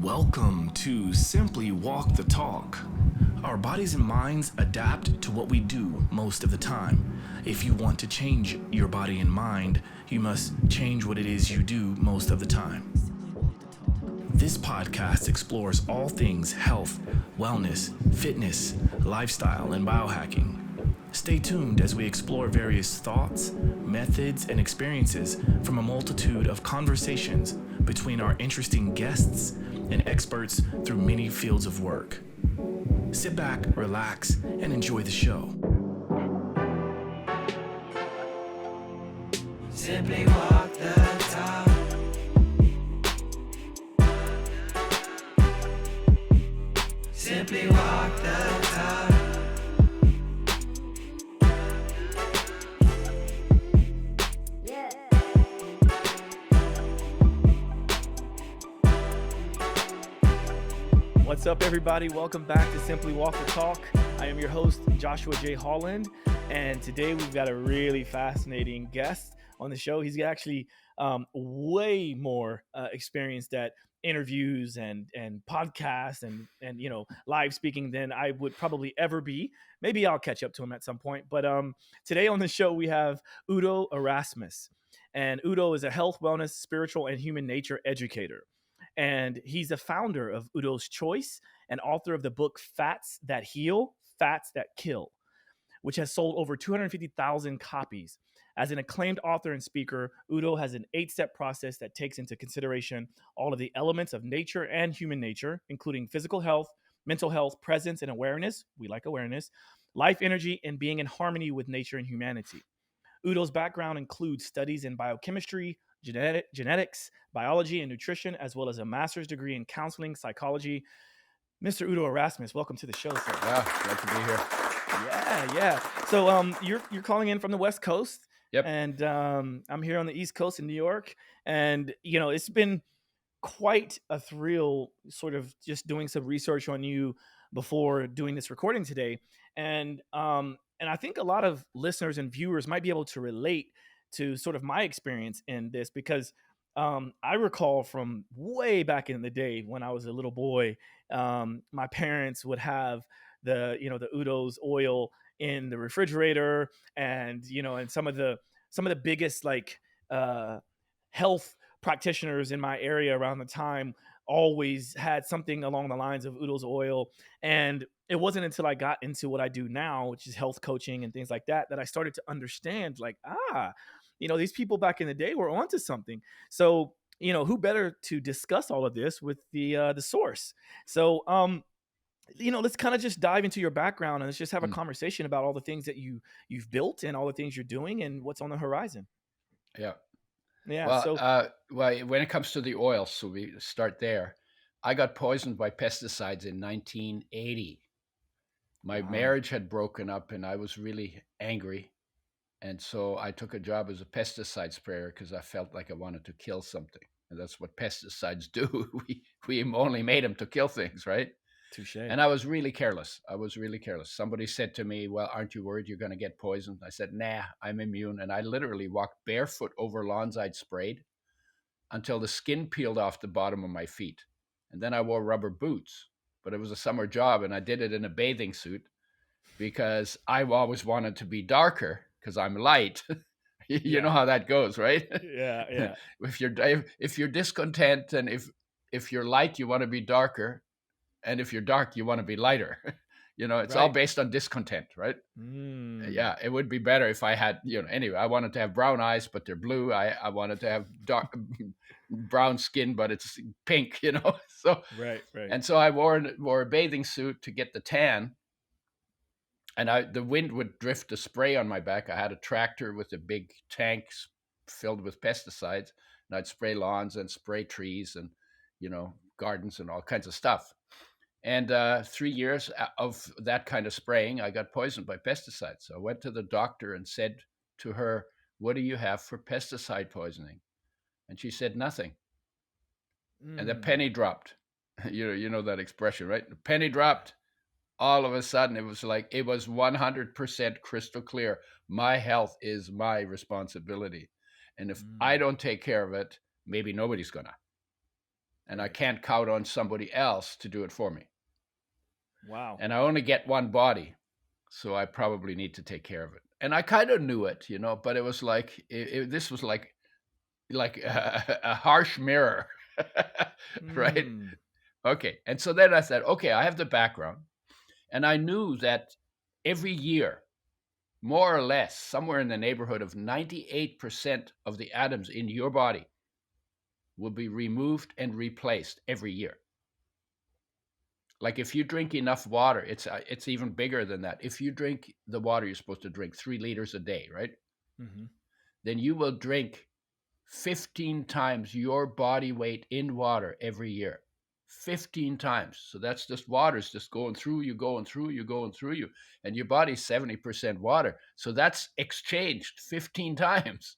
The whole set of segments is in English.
Welcome to Simply Walk the Talk. Our bodies and minds adapt to what we do most of the time. If you want to change your body and mind, you must change what it is you do most of the time. This podcast explores all things health, wellness, fitness, lifestyle, and biohacking. Stay tuned as we explore various thoughts, methods, and experiences from a multitude of conversations between our interesting guests and experts through many fields of work. Sit back, relax, and enjoy the show. Simply walk the talk. Simply walk the talk. What's up, everybody? Welcome back to Simply Walk the Talk. I am your host, JoshuaJHolland, and today we've got a really fascinating guest on the show. He's actually way more experienced at interviews and podcasts and live speaking than I would probably ever be. Maybe I'll catch up to him at some point. But today on the show we have Udo Erasmus, and Udo is a health, wellness, spiritual, and human nature educator. And he's the founder of Udo's Choice and author of the book Fats That Heal, Fats That Kill, which has sold over 250,000 copies. As an acclaimed author and speaker, Udo has an 8-step process that takes into consideration all of the elements of nature and human nature, including physical health, mental health, presence and awareness. We like awareness, life energy, and being in harmony with nature and humanity. Udo's background includes studies in biochemistry, genetics, biology, and nutrition, as well as a master's degree in counseling psychology. Mr. Udo Erasmus, welcome to the show, sir. Yeah, glad to be here. Yeah. So you're calling in from the West Coast. Yep. And I'm here on the East Coast in New York. And, it's been quite a thrill sort of just doing some research on you before doing this recording today. And I think a lot of listeners and viewers might be able to relate to sort of my experience in this, because I recall from way back in the day when I was a little boy, my parents would have the Udo's oil in the refrigerator, and and some of the biggest health practitioners in my area around the time always had something along the lines of Udo's oil. And it wasn't until I got into what I do now, which is health coaching and things like that, that I started to understand these people back in the day were onto something. So, who better to discuss all of this with the source? So, let's kind of just dive into your background and let's just have a conversation about all the things that you've built and all the things you're doing and what's on the horizon. Yeah. Yeah. Well, when it comes to the oil, so we start there. I got poisoned by pesticides in 1980. My marriage had broken up and I was really angry. And so I took a job as a pesticide sprayer because I felt like I wanted to kill something. And that's what pesticides do. We only made them to kill things, right? Touche. And I was really careless. Somebody said to me, well, aren't you worried you're going to get poisoned? I said, nah, I'm immune. And I literally walked barefoot over lawns I'd sprayed until the skin peeled off the bottom of my feet. And then I wore rubber boots. But it was a summer job and I did it in a bathing suit because I always wanted to be darker because I'm light. You know how that goes, right? Yeah. If you're discontent and if you're light, you want to be darker. And if you're dark, you want to be lighter. It's all based on discontent, right? Yeah, it would be better if I had, anyway, I wanted to have brown eyes, but they're blue. I wanted to have dark brown skin, but it's pink, So Right. And so I wore a bathing suit to get the tan. And the wind would drift the spray on my back. I had a tractor with a big tank filled with pesticides, and I'd spray lawns and spray trees and, gardens and all kinds of stuff. And 3 years of that kind of spraying, I got poisoned by pesticides. So I went to the doctor and said to her, what do you have for pesticide poisoning? And she said, nothing. And the penny dropped. You know that expression, right? The penny dropped. All of a sudden, it was 100% crystal clear. My health is my responsibility. And if I don't take care of it, maybe nobody's gonna. and I Right. can't count on somebody else to do it for me. Wow. And I only get one body, so I probably need to take care of it. And I kind of knew it, but it was like this was like a harsh mirror, right? Mm. Okay. And so then I said, okay, I have the background, and I knew that every year, more or less, somewhere in the neighborhood of 98% of the atoms in your body will be removed and replaced every year. Like if you drink enough water, it's even bigger than that. If you drink the water you're supposed to drink 3 liters a day, right? Mm-hmm. Then you will drink 15 times your body weight in water every year. 15 times. So that's just water's just going through you, going through you, going through you. And your body's 70% water. So that's exchanged 15 times,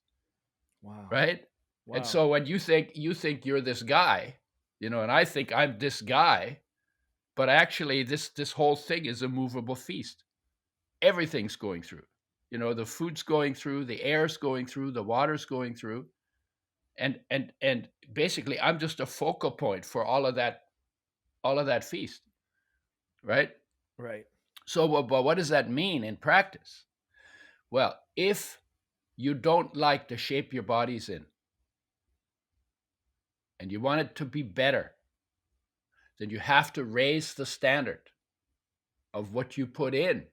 Wow. right? Wow. And so when you think you're this guy, and I think I'm this guy, but actually this whole thing is a movable feast. Everything's going through. The food's going through, the air's going through, the water's going through. And basically I'm just a focal point for all of that feast, right? Right. So but what does that mean in practice? Well, if you don't like the shape your body's in and you want it to be better, then you have to raise the standard of what you put in,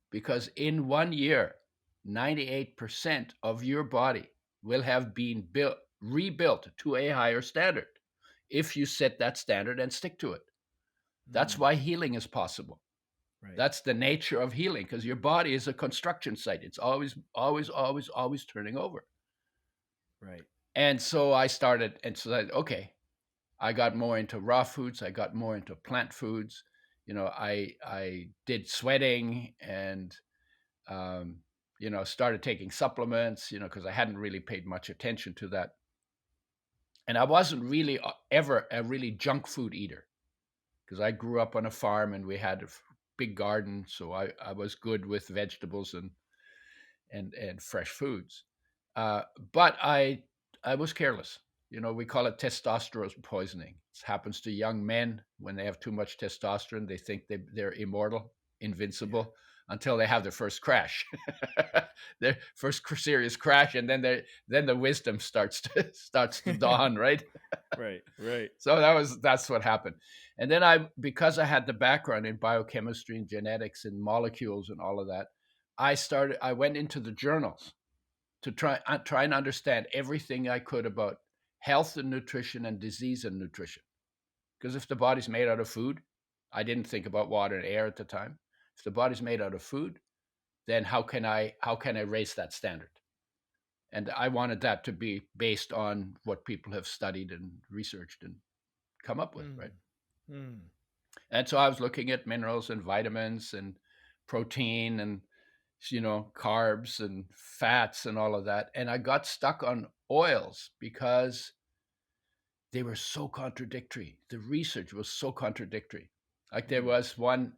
because in 1 year 98% of your body will have been rebuilt to a higher standard if you set that standard and stick to it. That's why healing is possible. Right. That's the nature of healing, because your body is a construction site. It's always turning over. Right. And so I started, okay, I got more into raw foods. I got more into plant foods. I did sweating and, started taking supplements, because I hadn't really paid much attention to that. And I wasn't really ever a really junk food eater, because I grew up on a farm and we had a big garden. So I was good with vegetables and fresh foods. But I was careless. We call it testosterone poisoning. It happens to young men when they have too much testosterone. They think they're immortal, invincible, until they have their first crash, their first serious crash, and then the wisdom starts to dawn, right? Right. Right. So that's what happened. And then because I had the background in biochemistry and genetics and molecules and all of that, I went into the journals to try and understand everything I could about health and nutrition and disease and nutrition. Because if the body's made out of food, I didn't think about water and air at the time. If the body's made out of food, then how can I raise that standard? And I wanted that to be based on what people have studied and researched and come up with, right? And so I was looking at minerals and vitamins and protein and carbs and fats and all of that. And I got stuck on oils because they were so contradictory. The research was so contradictory. Like there was one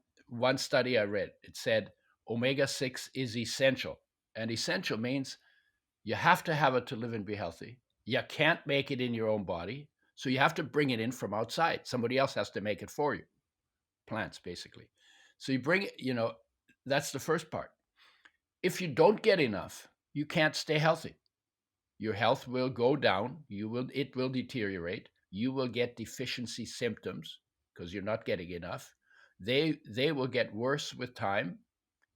study I read. It said omega-6 is essential. And essential means you have to have it to live and be healthy. You can't make it in your own body. So you have to bring it in from outside. Somebody else has to make it for you. Plants, basically. So you bring it, that's the first part. If you don't get enough, you can't stay healthy. Your health will go down. It will deteriorate. You will get deficiency symptoms because you're not getting enough. They will get worse with time.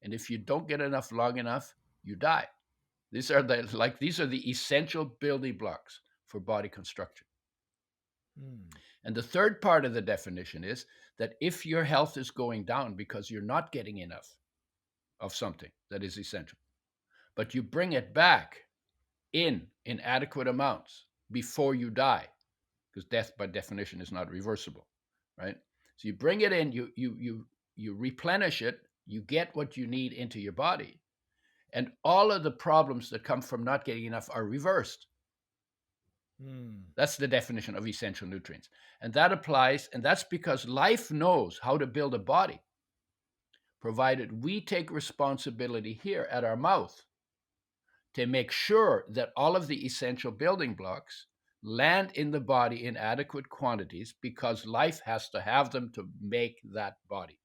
And if you don't get enough long enough, you die. These are the essential building blocks for body construction. And the third part of the definition is that if your health is going down because you're not getting enough of something that is essential, but you bring it back in adequate amounts before you die, because death by definition is not reversible, right? So you bring it in, you replenish it, you get what you need into your body, and all of the problems that come from not getting enough are reversed. That's the definition of essential nutrients. And that applies, and that's because life knows how to build a body, provided we take responsibility here at our mouth to make sure that all of the essential building blocks land in the body in adequate quantities because life has to have them to make that body.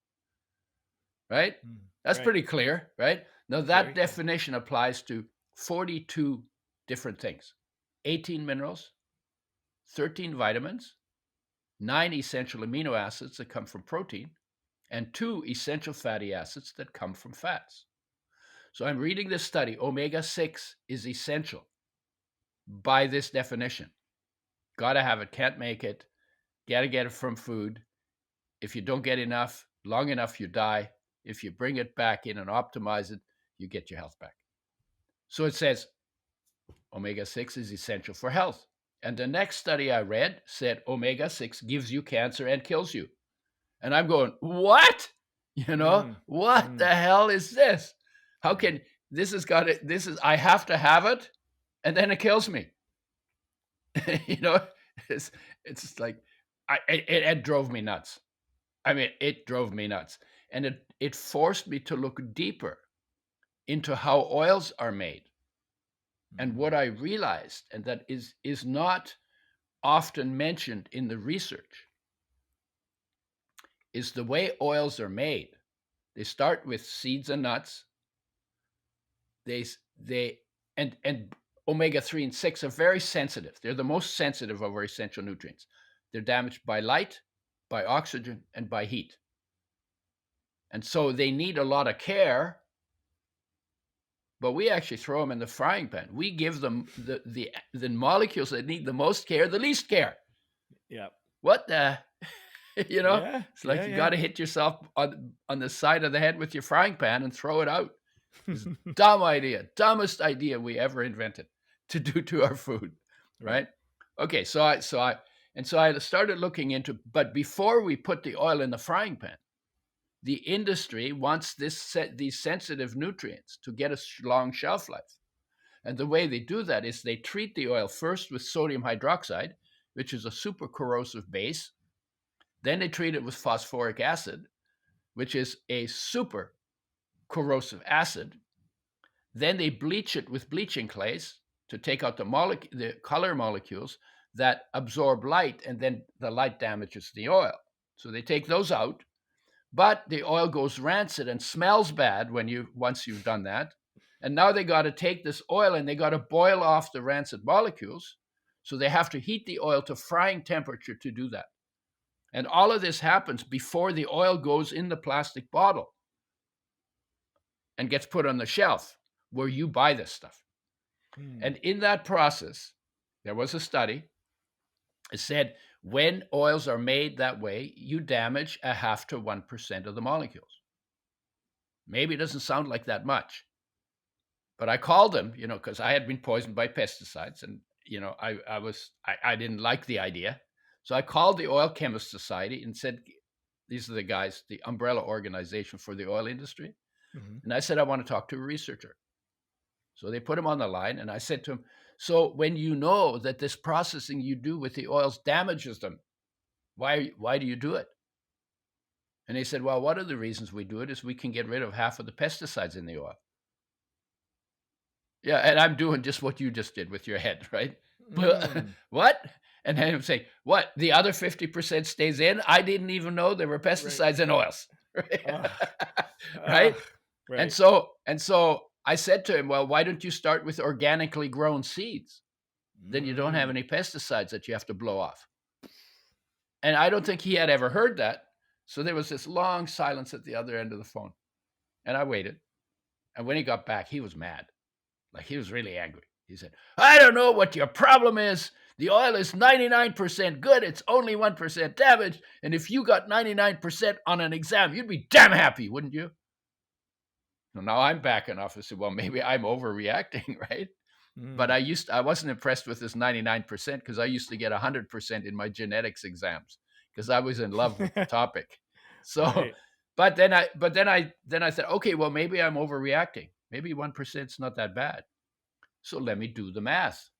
Right? That's Right. pretty clear, right? Now, Very that clear. definition applies to 42 different things: 18 minerals, 13 vitamins, 9 essential amino acids that come from protein, and 2 essential fatty acids that come from fats. So I'm reading this study. Omega-6 is essential by this definition. Got to have it, can't make it, got to get it from food. If you don't get enough, long enough, you die. If you bring it back in and optimize it, you get your health back. So it says omega-6 is essential for health. And the next study I read said omega-6 gives you cancer and kills you. And I'm going, what? What the hell is this? How can this has got it? This is, I have to have it, and then it kills me. It's like, it drove me nuts. I mean, it drove me nuts. And it forced me to look deeper into how oils are made. And what I realized, and that is not often mentioned in the research, is the way oils are made. They start with seeds and nuts. And omega-3 and 6 are very sensitive. They're the most sensitive of our essential nutrients. They're damaged by light, by oxygen, and by heat. And so they need a lot of care, but we actually throw them in the frying pan. We give them the molecules that need the most care, the least care. Yeah. What the, Yeah, it's like you got to hit yourself on the side of the head with your frying pan and throw it out. It's a dumb idea, dumbest idea we ever invented to do to our food, right? Okay, so I started looking into, but before we put the oil in the frying pan, the industry wants these sensitive nutrients to get a long shelf life. And the way they do that is they treat the oil first with sodium hydroxide, which is a super corrosive base. Then they treat it with phosphoric acid, which is a super corrosive acid. Then they bleach it with bleaching clays to take out the color molecules that absorb light, and then the light damages the oil. So they take those out, but the oil goes rancid and smells bad once you've done that. And now they got to take this oil and they got to boil off the rancid molecules. So they have to heat the oil to frying temperature to do that. And all of this happens before the oil goes in the plastic bottle and gets put on the shelf where you buy this stuff. And in that process, there was a study. It said when oils are made that way, you damage 0.5 to 1% of the molecules. Maybe it doesn't sound like that much, but I called them, because I had been poisoned by pesticides, and I didn't like the idea. So I called the Oil Chemist Society and said, these are the guys, the umbrella organization for the oil industry. And I said, I want to talk to a researcher. So they put him on the line, and I said to him, so when you know that this processing you do with the oils damages them, why do you do it? And they said, well, one of the reasons we do it is we can get rid of half of the pesticides in the oil. Yeah, and I'm doing just what you just did with your head, right? What? And then I'm saying, what? The other 50% stays in? I didn't even know there were pesticides in oils. Right? Right. And so I said to him, well, why don't you start with organically grown seeds? Then you don't have any pesticides that you have to blow off. And I don't think he had ever heard that. So there was this long silence at the other end of the phone. And I waited. And when he got back, he was mad. Like, he was really angry. He said, I don't know what your problem is. The oil is 99% good. It's only 1% damaged. And if you got 99% on an exam, you'd be damn happy, wouldn't you? So now I'm backing off. I said, well, maybe I'm overreacting, right? But I wasn't impressed with this 99% because I used to get 100% in my genetics exams because I was in love with the topic. So, but then I said, okay, well, maybe I'm overreacting. Maybe 1% is not that bad. So let me do the math.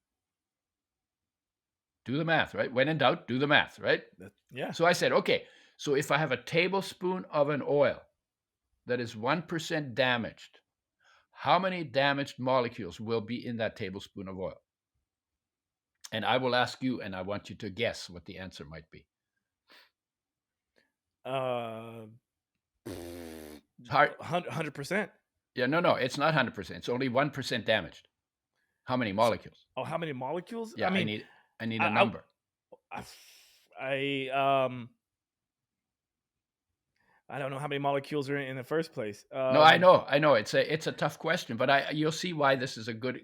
Do the math, right? When in doubt, do the math, right? Yeah. So I said, okay, so if I have a tablespoon of an oil that is 1% damaged, how many damaged molecules will be in that tablespoon of oil? And I will ask you, and I want you to guess what the answer might be. Uh, It's hard. 100%. Yeah, no, it's not 100%. It's only 1% damaged. How many molecules? Oh, how many molecules? Yeah, I mean, I need I, a number. I don't know how many molecules are in the first place. No, I know. It's a tough question, but you'll see why this is a good.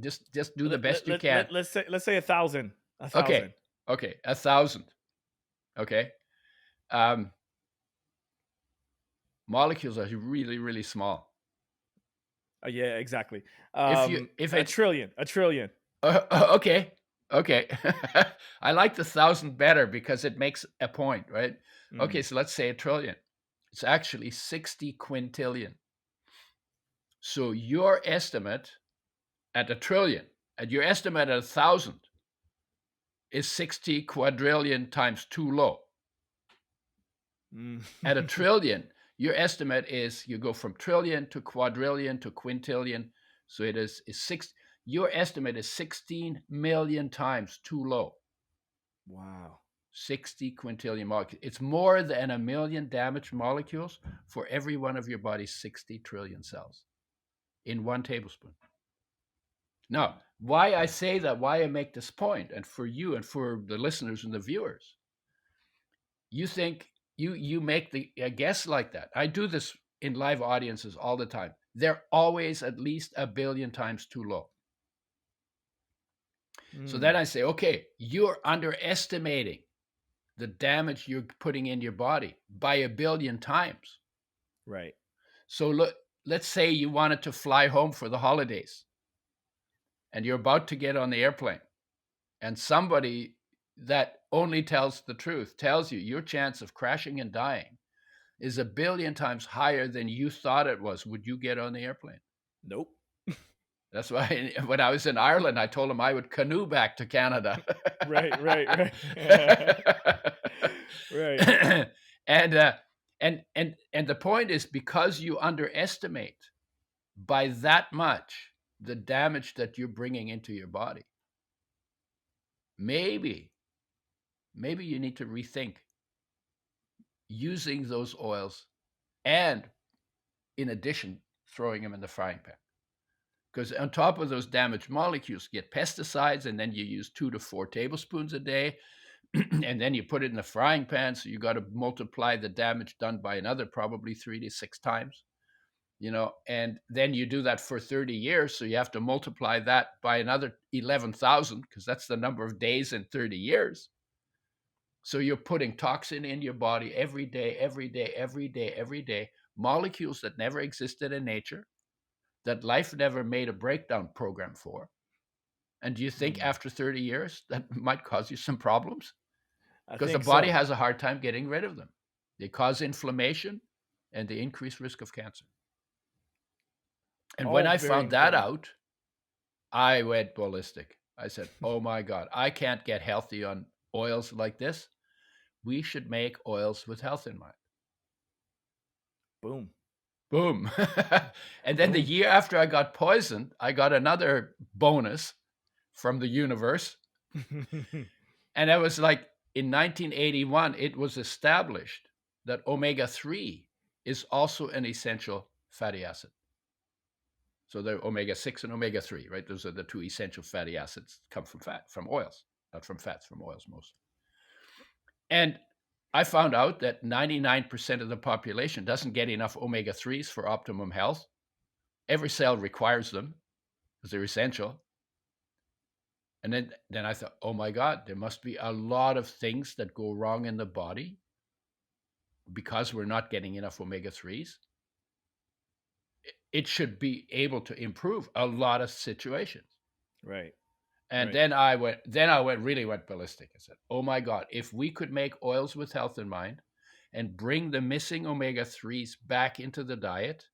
Just do the best you can. Let's say 1,000. Okay, 1,000. Okay, molecules are really, really small. Yeah, exactly. If a it's trillion. okay, I like the 1,000 better because it makes a point, right? Okay, so let's say a trillion. It's actually 60 quintillion. So your estimate at a trillion, and your estimate at 1,000 is 60 quadrillion times too low. At a trillion, your estimate is you go from trillion to quadrillion to quintillion. So it is your estimate is 16 million times too low. Wow. 60 quintillion molecules. It's more than 1 million damaged molecules for every one of your body's 60 trillion cells in 1 tablespoon. Now, why I say that, why I make this point, and for you and for the listeners and the viewers, you think you make a guess like that. I do this in live audiences all the time. They're always at least 1 billion times too low. So then I say, okay, you're underestimating the damage you're putting in your body by 1 billion times. Right. So let's say you wanted to fly home for the holidays and you're about to get on the airplane, and somebody that only tells the truth tells you your chance of crashing and dying is 1 billion times higher than you thought it was. Would you get on the airplane? Nope. That's why when I was in Ireland, I told him I would canoe back to Canada. Right. Right. And the point is, because you underestimate by that much the damage that you're bringing into your body, maybe you need to rethink using those oils, and in addition, throwing them in the frying pan. Because on top of those damaged molecules, you get pesticides, and then you use 2 to 4 tablespoons a day, and then you put it in the frying pan. So you got to multiply the damage done by another probably 3 to 6 times, and then you do that for 30 years. So you have to multiply that by another 11,000, because that's the number of days in 30 years. So you're putting toxin in your body every day, molecules that never existed in nature, that life never made a breakdown program for. And do you think after 30 years that might cause you some problems? Because the body has a hard time getting rid of them. They cause inflammation and they increase risk of cancer. And when I found that out, I went ballistic. I said, oh my God, I can't get healthy on oils like this. We should make oils with health in mind. Boom. And then the year after I got poisoned, I got another bonus from the universe. And it was like in 1981, it was established that omega-3 is also an essential fatty acid. So the omega-6 and omega-3, right? Those are the 2 essential fatty acids, come from from oils, not from fats, from oils mostly. And I found out that 99% of the population doesn't get enough omega-3s for optimum health. Every cell requires them because they're essential. And then I thought, oh my God, there must be a lot of things that go wrong in the body because we're not getting enough omega-3s. It should be able to improve a lot of situations. Right. And then I really went ballistic. I said, oh my God, if we could make oils with health in mind and bring the missing omega-3s back into the diet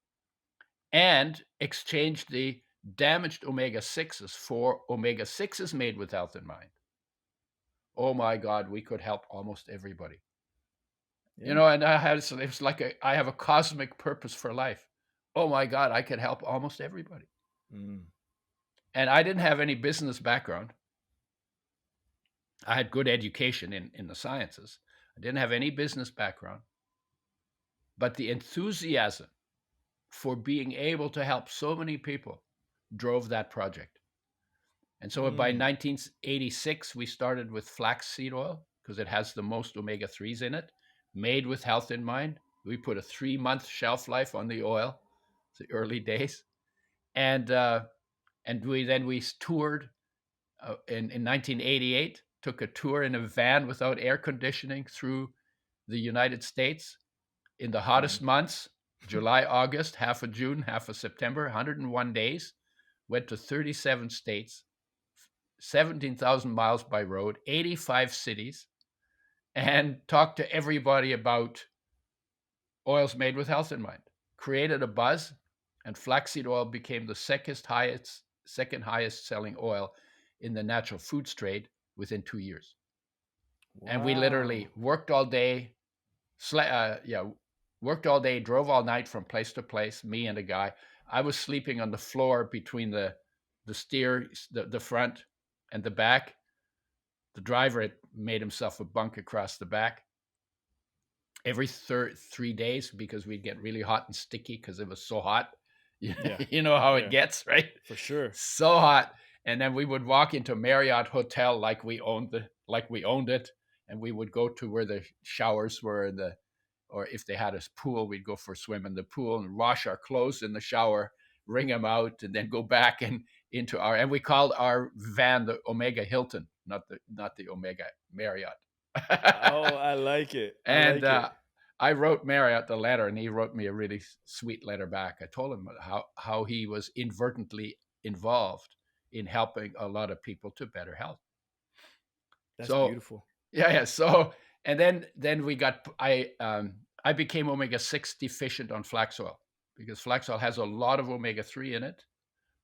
and exchange the damaged omega-6s for omega-6s made with health in mind, oh my God, we could help almost everybody. Yeah. And it was like I have a cosmic purpose for life. Oh my God, I could help almost everybody. And I didn't have any business background. I had good education in the sciences. I didn't have any business background, but the enthusiasm for being able to help so many people drove that project. And so by Mm, 1986, we started with flaxseed oil because it has the most omega 3s in it, made with health in mind. We put a 3-month shelf life on the oil, the early days. And we toured in 1988, took a tour in a van without air conditioning through the United States in the hottest fun. months, July, August, half of June, half of September, 101 days, went to 37 states, 17,000 miles by road, 85 cities, and talked to everybody about oils made with health in mind. Created a buzz, and flaxseed oil became the second highest selling oil in the natural foods trade within 2 years. And we literally Wow. worked all day, worked all day, drove all night from place to place. Me and a guy. I was sleeping on the floor between the front and the back. The driver had made himself a bunk across the back. Every 3 days, because we'd get really hot and sticky because it was so hot. Yeah. You know how it Yeah. gets, right? For sure. So hot. And then we would walk into Marriott Hotel like we owned it, and we would go to where the showers were, or if they had a pool, we'd go for a swim in the pool and wash our clothes in the shower, wring them out, and then go back and and we called our van the Omega Hilton, not the Omega Marriott. Oh, I like it. I And like it. I wrote Marriott the letter, and he wrote me a really sweet letter back. I told him how he was inadvertently involved in helping a lot of people to better health. That's So beautiful. yeah. So and then I became omega 6 deficient on flax oil because flax oil has a lot of omega 3 in it,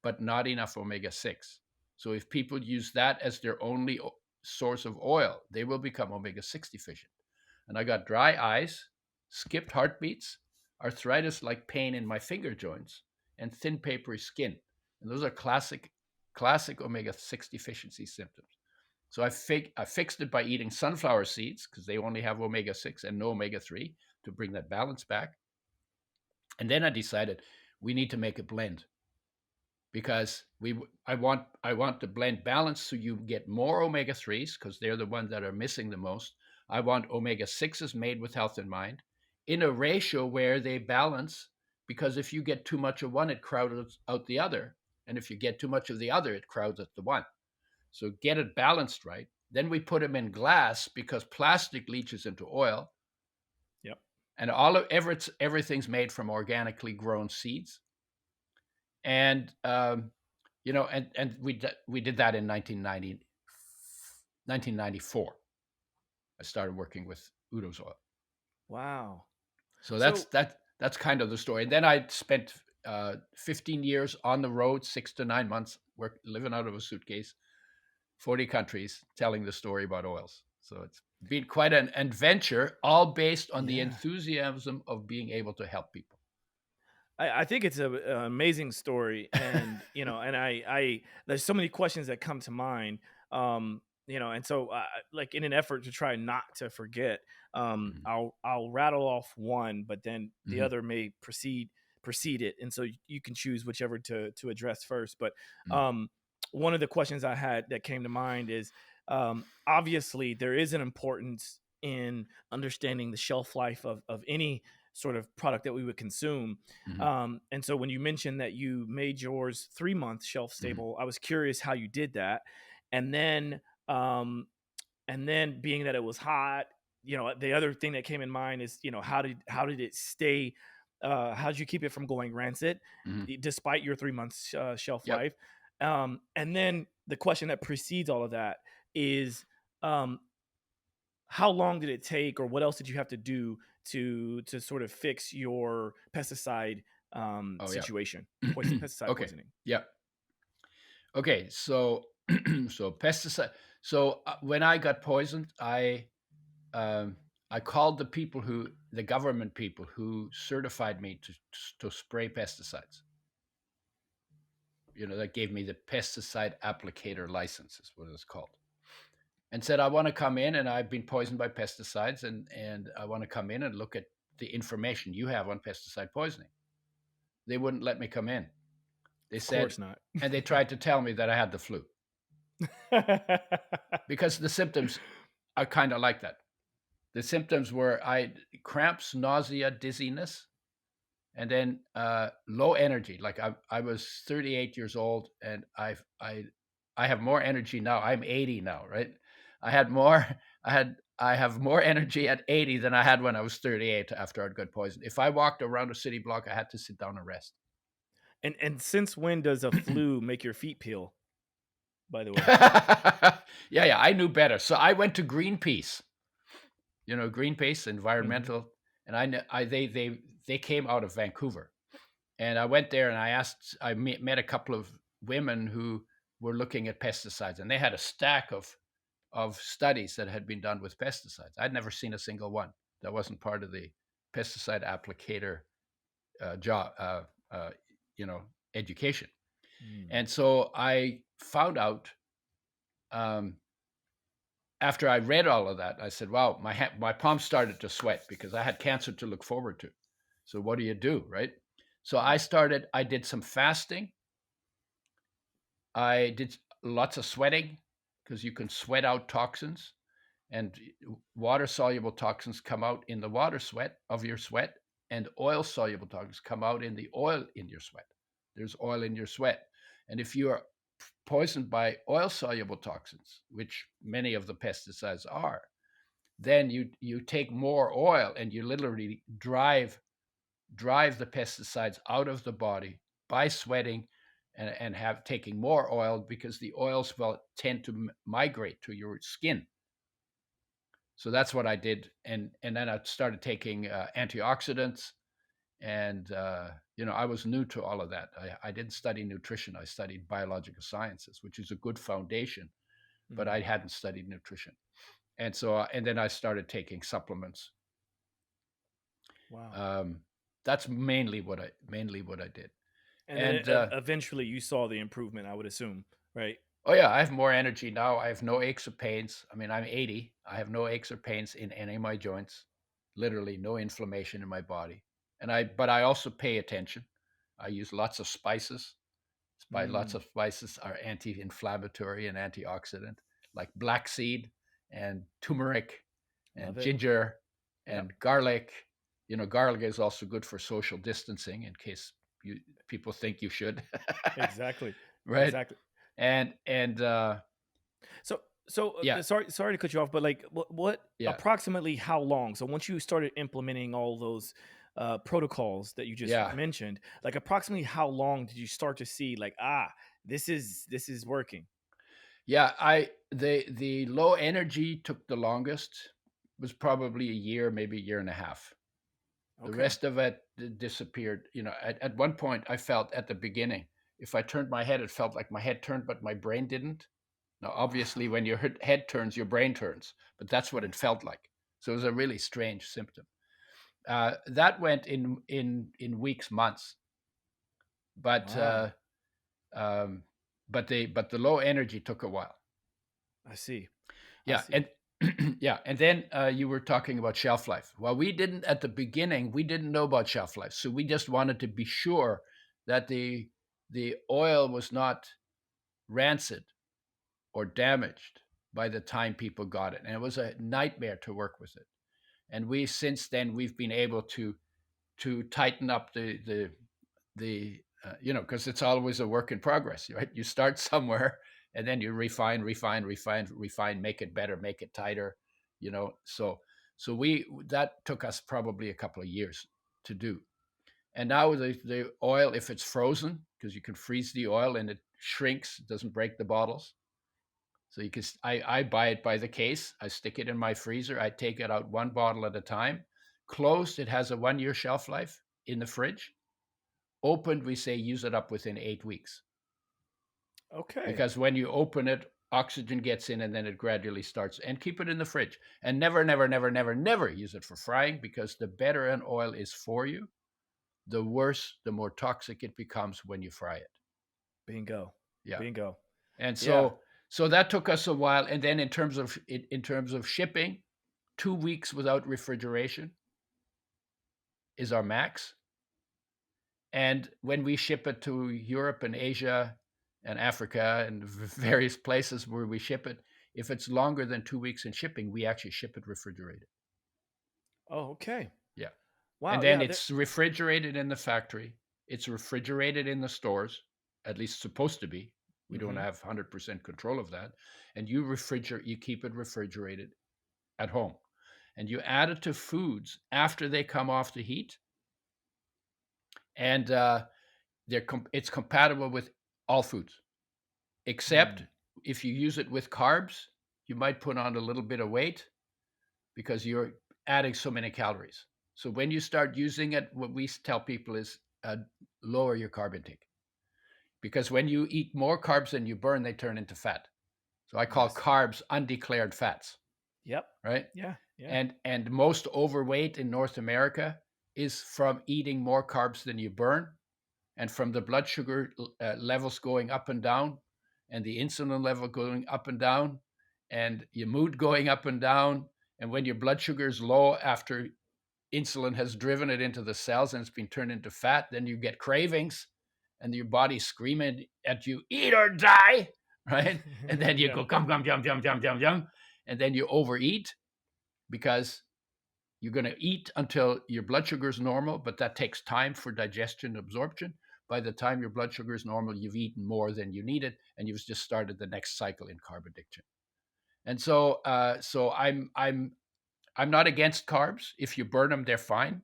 but not enough omega 6. So if people use that as their only source of oil, they will become omega 6 deficient. And I got dry eyes, skipped heartbeats, arthritis like pain in my finger joints, and thin papery skin. And those are classic omega 6 deficiency symptoms. So I fixed it by eating sunflower seeds because they only have omega 6 and no omega 3 to bring that balance back. And then I decided we need to make a blend because I want the blend balanced so you get more omega 3s because they're the ones that are missing the most. I want omega 6s made with health in mind in a ratio where they balance, because if you get too much of one, it crowds out the other. And if you get too much of the other, it crowds out the one. So get it balanced right. Then we put them in glass because plastic leaches into oil. Yep. And everything's made from organically grown seeds. And and we did that in 1994. I started working with Udo's oil. Wow. So So that's kind of the story. And then I spent 15 years on the road, 6 to 9 months, living out of a suitcase, 40 countries, telling the story about oils. So it's been quite an adventure, all based on the yeah, enthusiasm of being able to help people. I think it's an amazing story, and and I there's so many questions that come to mind. And so like in an effort to try not to forget, Mm-hmm. I'll rattle off one, but then the Mm-hmm. other may precede it, and so you can choose whichever to address first. But Mm-hmm. um, one of the questions I had that came to mind is, obviously there is an importance in understanding the shelf life of any sort of product that we would consume. Mm-hmm. And so when you mentioned that you made yours 3 month shelf Mm-hmm. stable, I was curious how you did that. And then, um, and then being that it was hot, the other thing that came in mind is, how did it stay? How did you keep it from going rancid, Mm-hmm. despite your 3 months shelf Yep. life? And then the question that precedes all of that is, um, how long did it take, or what else did you have to do to sort of fix your pesticide Oh yeah. situation, pesticide Okay. poisoning? Yeah. Okay. So so pesticide. So when I got poisoned, um, I called the government people who certified me to spray pesticides. That gave me the pesticide applicator license, is what it's called. and said, I want to come in, and I've been poisoned by pesticides, and I want to come in and look at the information you have on pesticide poisoning. They wouldn't let me come in. They Of said, course not. and they tried to tell me that I had the flu because the symptoms are kind of like that. The symptoms were cramps, nausea, dizziness, and then low energy. Like I was 38 years old, and I have more energy now. I'm 80 now, right? I have more energy at 80 than I had when I was 38 after I'd got poisoned. If I walked around a city block, I had to sit down and rest. And since when does a flu make your feet peel? By the way. Yeah, I knew better. So I went to Greenpeace. Greenpeace, environmental, and they came out of Vancouver, and I went there and I met a couple of women who were looking at pesticides, and they had a stack of studies that had been done with pesticides. I'd never seen a single one that wasn't part of the pesticide applicator job, education. And so I found out, after I read all of that, I said, wow, my palms started to sweat because I had cancer to look forward to. So what do you do, right? So I did some fasting. I did lots of sweating because you can sweat out toxins, and water-soluble toxins come out in the water sweat of your sweat, and oil-soluble toxins come out in the oil in your sweat. There's oil in your sweat. And if you are poisoned by oil-soluble toxins, which many of the pesticides are, then you take more oil and you literally drive the pesticides out of the body by sweating and have taking more oil, because the oils will tend to migrate to your skin. So that's what I did, and then I started taking antioxidants, and I was new to all of that. I didn't study nutrition. I studied biological sciences, which is a good foundation, but I hadn't studied nutrition. And so, and then I started taking supplements. Wow. That's mainly what I did. And eventually you saw the improvement, I would assume, right? Oh yeah, I have more energy now. I have no aches or pains. I mean, I'm 80. I have no aches or pains in any of my joints. Literally no inflammation in my body. But I also pay attention. I use lots of spices. Lots of spices are anti-inflammatory and antioxidant, like black seed and turmeric and ginger and garlic. Garlic is also good for social distancing, in case people think you should. Exactly. Right. Exactly. And yeah. Sorry to cut you off, but like, what approximately how long? So once you started implementing all those protocols that you just mentioned, like approximately how long did you start to see like, this is working? Yeah, the low energy took the longest. It was probably a year, maybe a year and a half. Okay. The rest of it disappeared. At one point I felt at the beginning, if I turned my head, it felt like my head turned, but my brain didn't. Now, obviously, when your head turns, your brain turns, but that's what it felt like. So it was a really strange symptom. That went in weeks, months, but the low energy took a while. I see. Yeah, and and then you were talking about shelf life. Well, at the beginning, we didn't know about shelf life, so we just wanted to be sure that the oil was not rancid or damaged by the time people got it, and it was a nightmare to work with it. And since then we've been able to tighten up the because it's always a work in progress, right? You start somewhere and then you refine, make it better, make it tighter, So that took us probably a couple of years to do. And now the oil, if it's frozen, because you can freeze the oil and it shrinks, it doesn't break the bottles. So you can, I buy it by the case. I stick it in my freezer. I take it out one bottle at a time. Closed, it has a 1-year shelf life in the fridge. Opened, we say use it up within 8 weeks. Okay. Because when you open it, oxygen gets in and then it gradually starts. And keep it in the fridge. And never use it for frying, because the better an oil is for you, the worse, the more toxic it becomes when you fry it. Bingo. Yeah. Bingo. And so So that took us a while. And then in terms of shipping, 2 weeks without refrigeration is our max. And when we ship it to Europe and Asia and Africa and various places where we ship it, if it's longer than 2 weeks in shipping, we actually ship it refrigerated. Oh, okay. Yeah. Wow. And then Yeah. it's refrigerated in the factory. It's refrigerated in the stores, at least supposed to be. We don't have 100% control of that. And you keep it refrigerated at home. And you add it to foods after they come off the heat. And it's compatible with all foods, except if you use it with carbs, you might put on a little bit of weight because you're adding so many calories. So when you start using it, what we tell people is lower your carb intake, because when you eat more carbs than you burn, they turn into fat. So I call carbs undeclared fats. Yep. Right. Yeah. Yeah. And most overweight in North America is from eating more carbs than you burn, and from the blood sugar levels going up and down, and the insulin level going up and down, and your mood going up and down. And when your blood sugar is low after insulin has driven it into the cells and it's been turned into fat, then you get cravings and your body's screaming at you, eat or die, right? And then you go, come, yum. And then you overeat because you're going to eat until your blood sugar is normal, but that takes time for digestion and absorption. By the time your blood sugar is normal, you've eaten more than you needed, and you've just started the next cycle in carb addiction. And so I'm not against carbs. If you burn them, they're fine.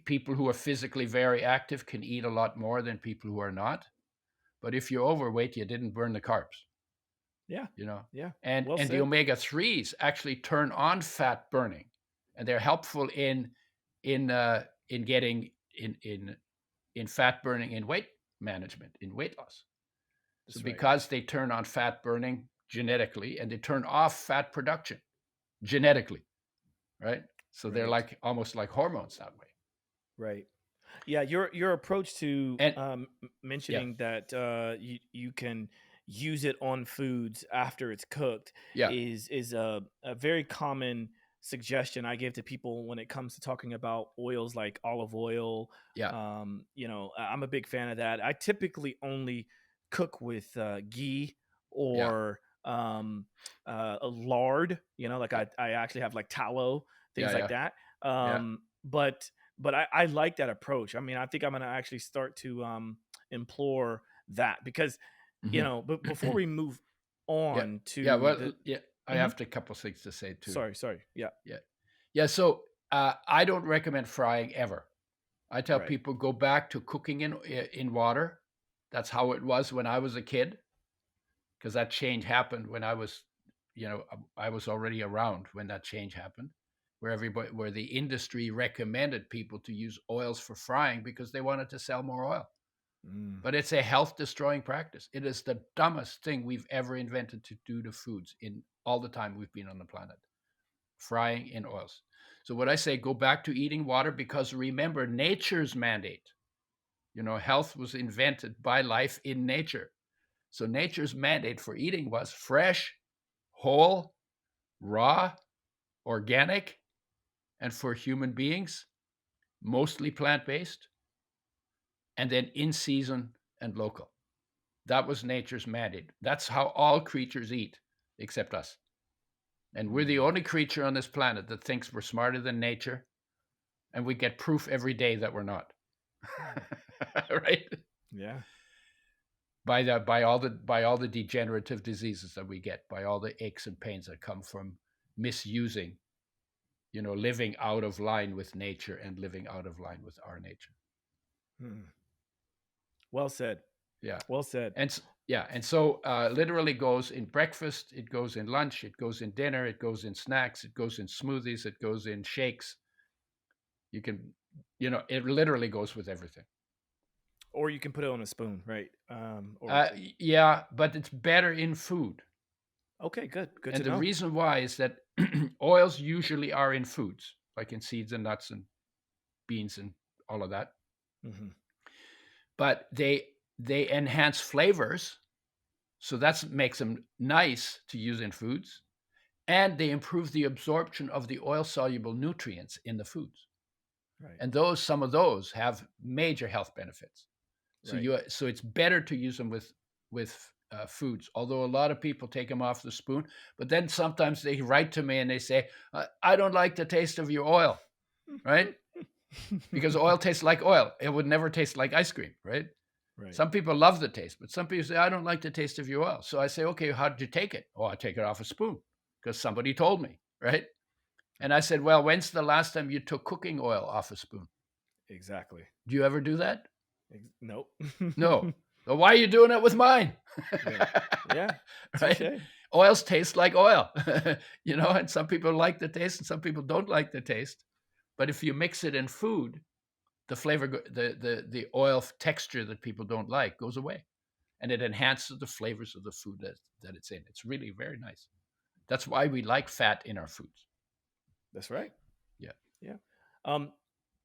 People who are physically very active can eat a lot more than people who are not. But if you're overweight, you didn't burn the carbs. Yeah. Yeah. And Well the said. omega-3s actually turn on fat burning, and they're helpful in getting in fat burning, in weight management, in weight loss. So because they turn on fat burning genetically, and they turn off fat production genetically, right? So they're like almost like hormones that way. Right. Yeah. Your approach to mentioning that you can use it on foods after it's cooked is a very common suggestion I give to people when it comes to talking about oils like olive oil. I'm a big fan of that. I typically only cook with ghee or a lard, like I actually have like tallow, things like that. But I like that approach. I mean, I think I'm going to actually start to implore that because, but before we move on I have a couple of things to say too. Sorry. Yeah. So I don't recommend frying ever. I tell people go back to cooking in water. That's how it was when I was a kid, because that change happened when I was already around when that change happened, where the industry recommended people to use oils for frying because they wanted to sell more oil. But it's a health destroying practice. It is the dumbest thing we've ever invented to do to foods in all the time we've been on the planet. Frying in oils. So what I say, go back to eating water, because remember nature's mandate. Health was invented by life in nature. So nature's mandate for eating was fresh, whole, raw, organic, and for human beings, mostly plant-based, and then in season and local. That was nature's mandate. That's how all creatures eat, except us. And we're the only creature on this planet that thinks we're smarter than nature, and we get proof every day that we're not. Right? Yeah. By all the degenerative diseases that we get, by all the aches and pains that come from misusing, living out of line with nature and living out of line with our nature. Well said. Yeah. Well said. And so literally goes in breakfast, it goes in lunch, it goes in dinner, it goes in snacks, it goes in smoothies, it goes in shakes. You can, it literally goes with everything. Or you can put it on a spoon, right? But it's better in food. Okay, good. Good and to know. And the reason why is that oils usually are in foods, like in seeds and nuts and beans and all of that. But they enhance flavors So that makes them nice to use in foods. And they improve the absorption of the oil-soluble nutrients in the foods. Right. And some of those have major health benefits. So Right. so it's better to use them with foods. Although a lot of people take them off the spoon, but then sometimes they write to me and they say, "I don't like the taste of your oil," right? Because oil tastes like oil. It would never taste like ice cream, right? Right. Some people love the taste, but some people say, "I don't like the taste of your oil." So I say, "Okay, how did you take it?" "Oh, I take it off a spoon because somebody told me," right? And I said, "Well, when's the last time you took cooking oil off a spoon? Exactly. Do you ever do that?" Nope. No. So why are you doing it with mine? Right. Yeah. Right? Touche. Oils taste like oil, and some people like the taste and some people don't like the taste. But if you mix it in food, the flavor, the oil texture that people don't like goes away, and it enhances the flavors of the food that it's in. It's really very nice. That's why we like fat in our foods. That's right. Yeah. Yeah.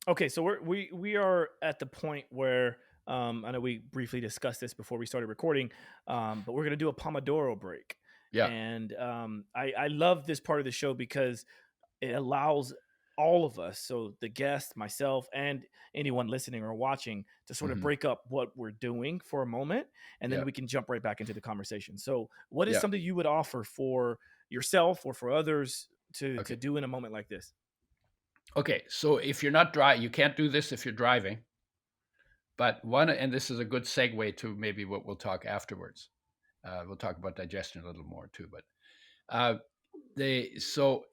Okay, so we are at the point where I know we briefly discussed this before we started recording, but we're gonna do a Pomodoro break. Yeah. And I love this part of the show because it allows all of us, so the guest, myself, and anyone listening or watching, to sort of Mhm. break up what we're doing for a moment, and then Yeah. we can jump right back into the conversation. So, what is Yeah. something you would offer for yourself or for others to Okay. do in a moment like this? Okay. So if you're not you can't do this if you're driving. But and this is a good segue to maybe what we'll talk afterwards. We'll talk about digestion a little more too. But uh, so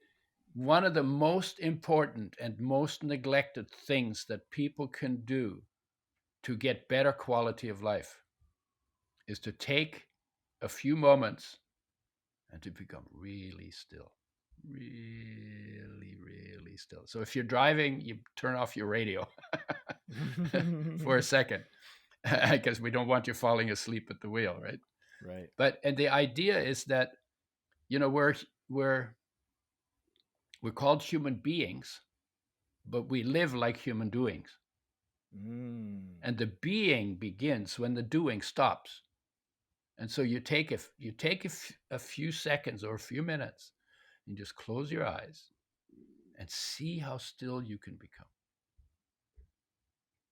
one of the most important and most neglected things that people can do to get better quality of life is to take a few moments and to become really still. Really, really still. So if you're driving, you turn off your radio for a second because we don't want you falling asleep at the wheel, right? Right. And the idea is that we're called human beings, but we live like human doings. And the being begins when the doing stops. And so you take a few seconds or a few minutes and just close your eyes and see how still you can become.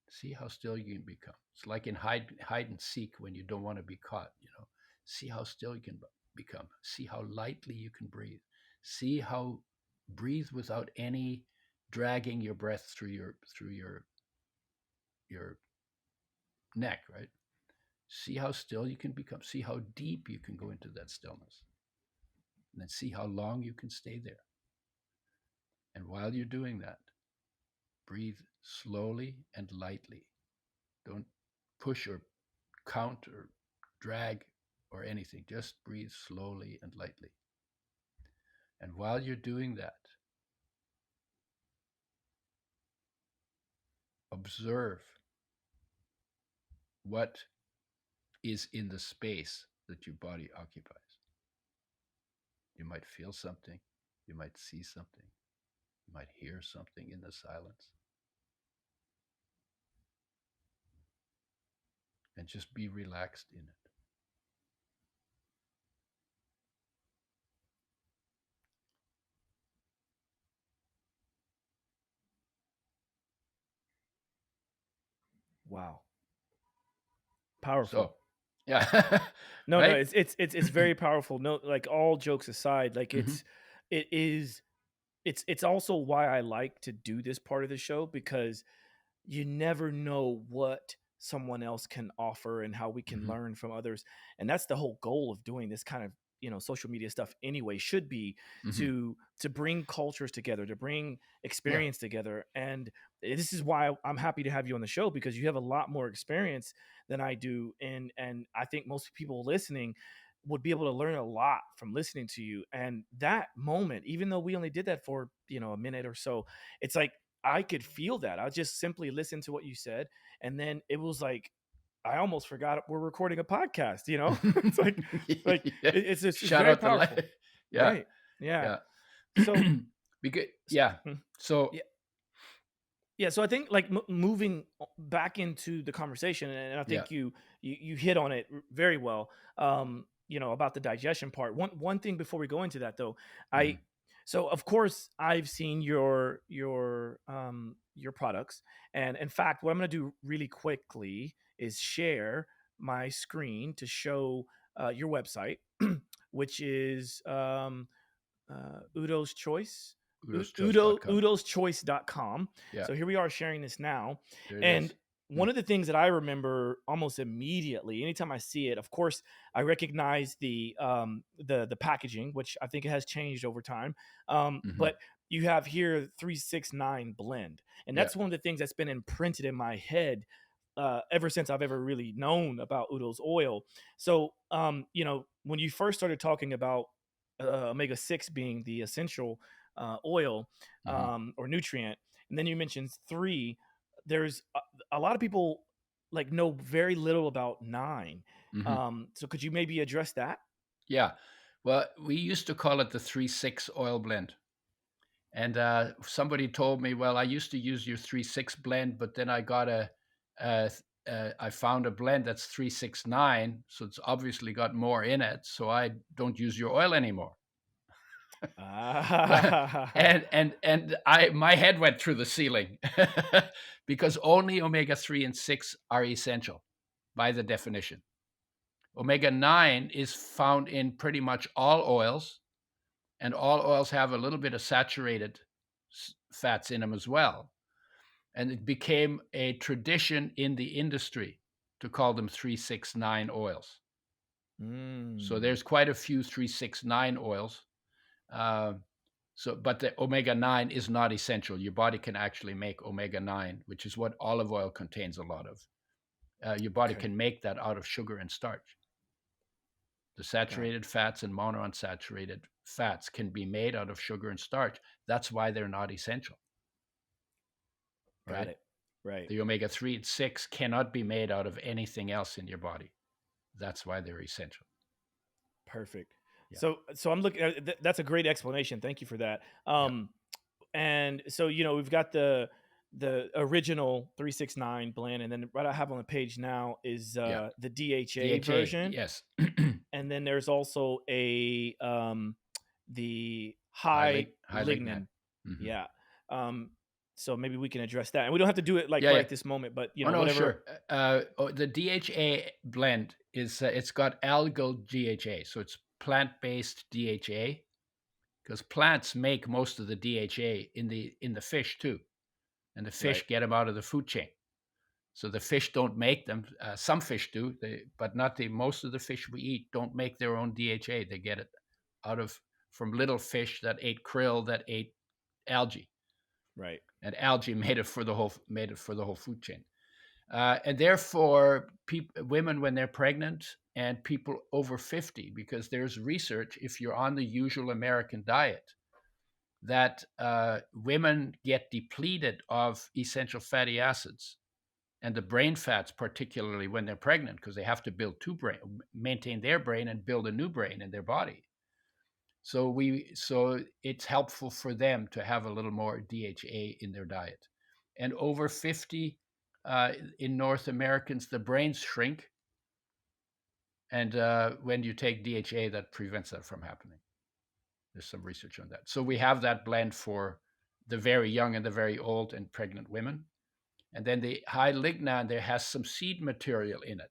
See how still you can become. It's like in hide and seek when you don't want to be caught, See how still you can become. See how lightly you can breathe. See how breathe without any dragging your breath through your neck, right? See how still you can become. See how deep you can go into that stillness. And then see how long you can stay there. And while you're doing that, breathe slowly and lightly. Don't push or count or drag or anything. Just breathe slowly and lightly. And while you're doing that, observe what is in the space that your body occupies. You might feel something. You might see something. You might hear something in the silence. And just be relaxed in it. Wow. Powerful. So, yeah. No, Right? it's very powerful. No, like all jokes aside, like Mhm. it's also why I like to do this part of the show, because you never know what someone else can offer and how we can Mhm. learn from others. And that's the whole goal of doing this kind of, social media stuff anyway, should be Mhm. to bring cultures together, to bring Yeah. experience together. And this is why I'm happy to have you on the show, because you have a lot more experience than I do. And I think most people listening would be able to learn a lot from listening to you. And that moment, even though we only did that for, a minute or so, it's like I could feel that. I just simply listened to what you said. And then it was like, I almost forgot we're recording a podcast, It's like Yeah. it's Shout very out the powerful. light. Yeah. Right. Yeah. Yeah. So, Because yeah. mm, So yeah. Yeah. So I think like moving back into the conversation, and I yeah. think you hit on it very well. about the digestion part. One thing before we go into that though, Mhm. so of course I've seen your products, and in fact, what I'm going to do really quickly is share my screen to show your website, which is Udo's Choice. udoschoice.com. udoschoice.com. Yeah, So here we are sharing this now. there it And is. one of the things that I remember almost immediately, anytime I see it, of course, I recognize the packaging, which I think it has changed over time. Mm-hmm. But you have here 369 blend, and Yeah. that's one of the things that's been imprinted in my head ever since I've ever really known about Udo's oil. So, when you first started talking about omega-6 being the essential oil Mm-hmm. or nutrient, and then you mentioned three. There's a lot of people like know very little about nine. Mm-hmm. So could you maybe address that? Yeah. Well, we used to call it the 3-6 oil blend. And somebody told me, well, I used to use your 3-6 blend, but then I got I found a blend that's 369, so it's obviously got more in it, so I don't use your oil anymore. Ah, and my head went through the ceiling because only omega-3 and 6 are essential by the definition. Omega-9 is found in pretty much all oils, and all oils have a little bit of saturated fats in them as well. And it became a tradition in the industry to call them 369 oils. So mm, there's quite a few 369 oils. But the omega-9 is not essential. Your body can actually make omega-9, which is what olive oil contains a lot of. Your body okay, can make that out of sugar and starch. The got it, saturated fats and monounsaturated fats can be made out of sugar and starch. That's why they're not essential, got right? it. Right, The omega-3 and 6 cannot be made out of anything else in your body. That's why they're essential. perfect. Yeah. So I'm looking. That's a great explanation. Thank you for that. Yeah. And so we've got the original 369 blend, and then what I have on the page now is Yeah. the DHA DHA, version, yes. and then there's also the high High lignin. lignin. Mm-hmm. Yeah. Um, so maybe we can address that, and we don't have to do it like Yeah, yeah. right this moment, but Oh no, whatever. sure. The DHA blend is it's got algal DHA, so it's plant-based DHA because plants make most of the DHA in the fish too, and the Right. fish get them out of the food chain. So the fish don't make them. Some fish do, but not the most of the fish we eat don't make their own DHA. They get it from little fish that ate krill that ate algae, Right. and algae made it for the whole food chain. And therefore, women when they're pregnant and people over 50, because there's research if you're on the usual American diet that women get depleted of essential fatty acids and the brain fats, particularly when they're pregnant, because they have to maintain their brain and build a new brain in their body. So it's helpful for them to have a little more DHA in their diet. And over 50 in North Americans, the brains shrink. And when you take DHA, that prevents that from happening. There's some research on that. So we have that blend for the very young and the very old and pregnant women. And then the high lignan, there has some seed material in it.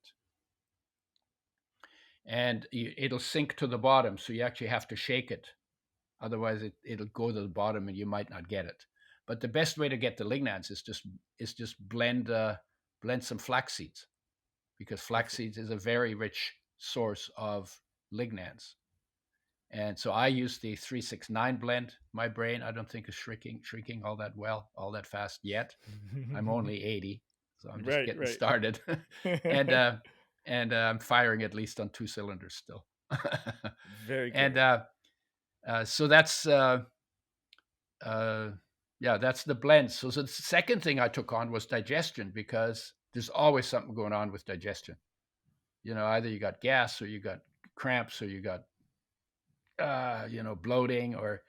And it'll sink to the bottom. So you actually have to shake it. Otherwise, it'll go to the bottom and you might not get it. But the best way to get the lignans is just blend some flax seeds, because flax seeds is a very rich source of lignans. And so I use the 369 blend. My brain, I don't think is shrinking all that fast yet. I'm only 80, so I'm just getting Right. started. and I'm firing at least on 2 cylinders still. Very And good. so that's that's the blend. So the second thing I took on was digestion, because there's always something going on with digestion. Either you got gas or you got cramps or you got bloating, or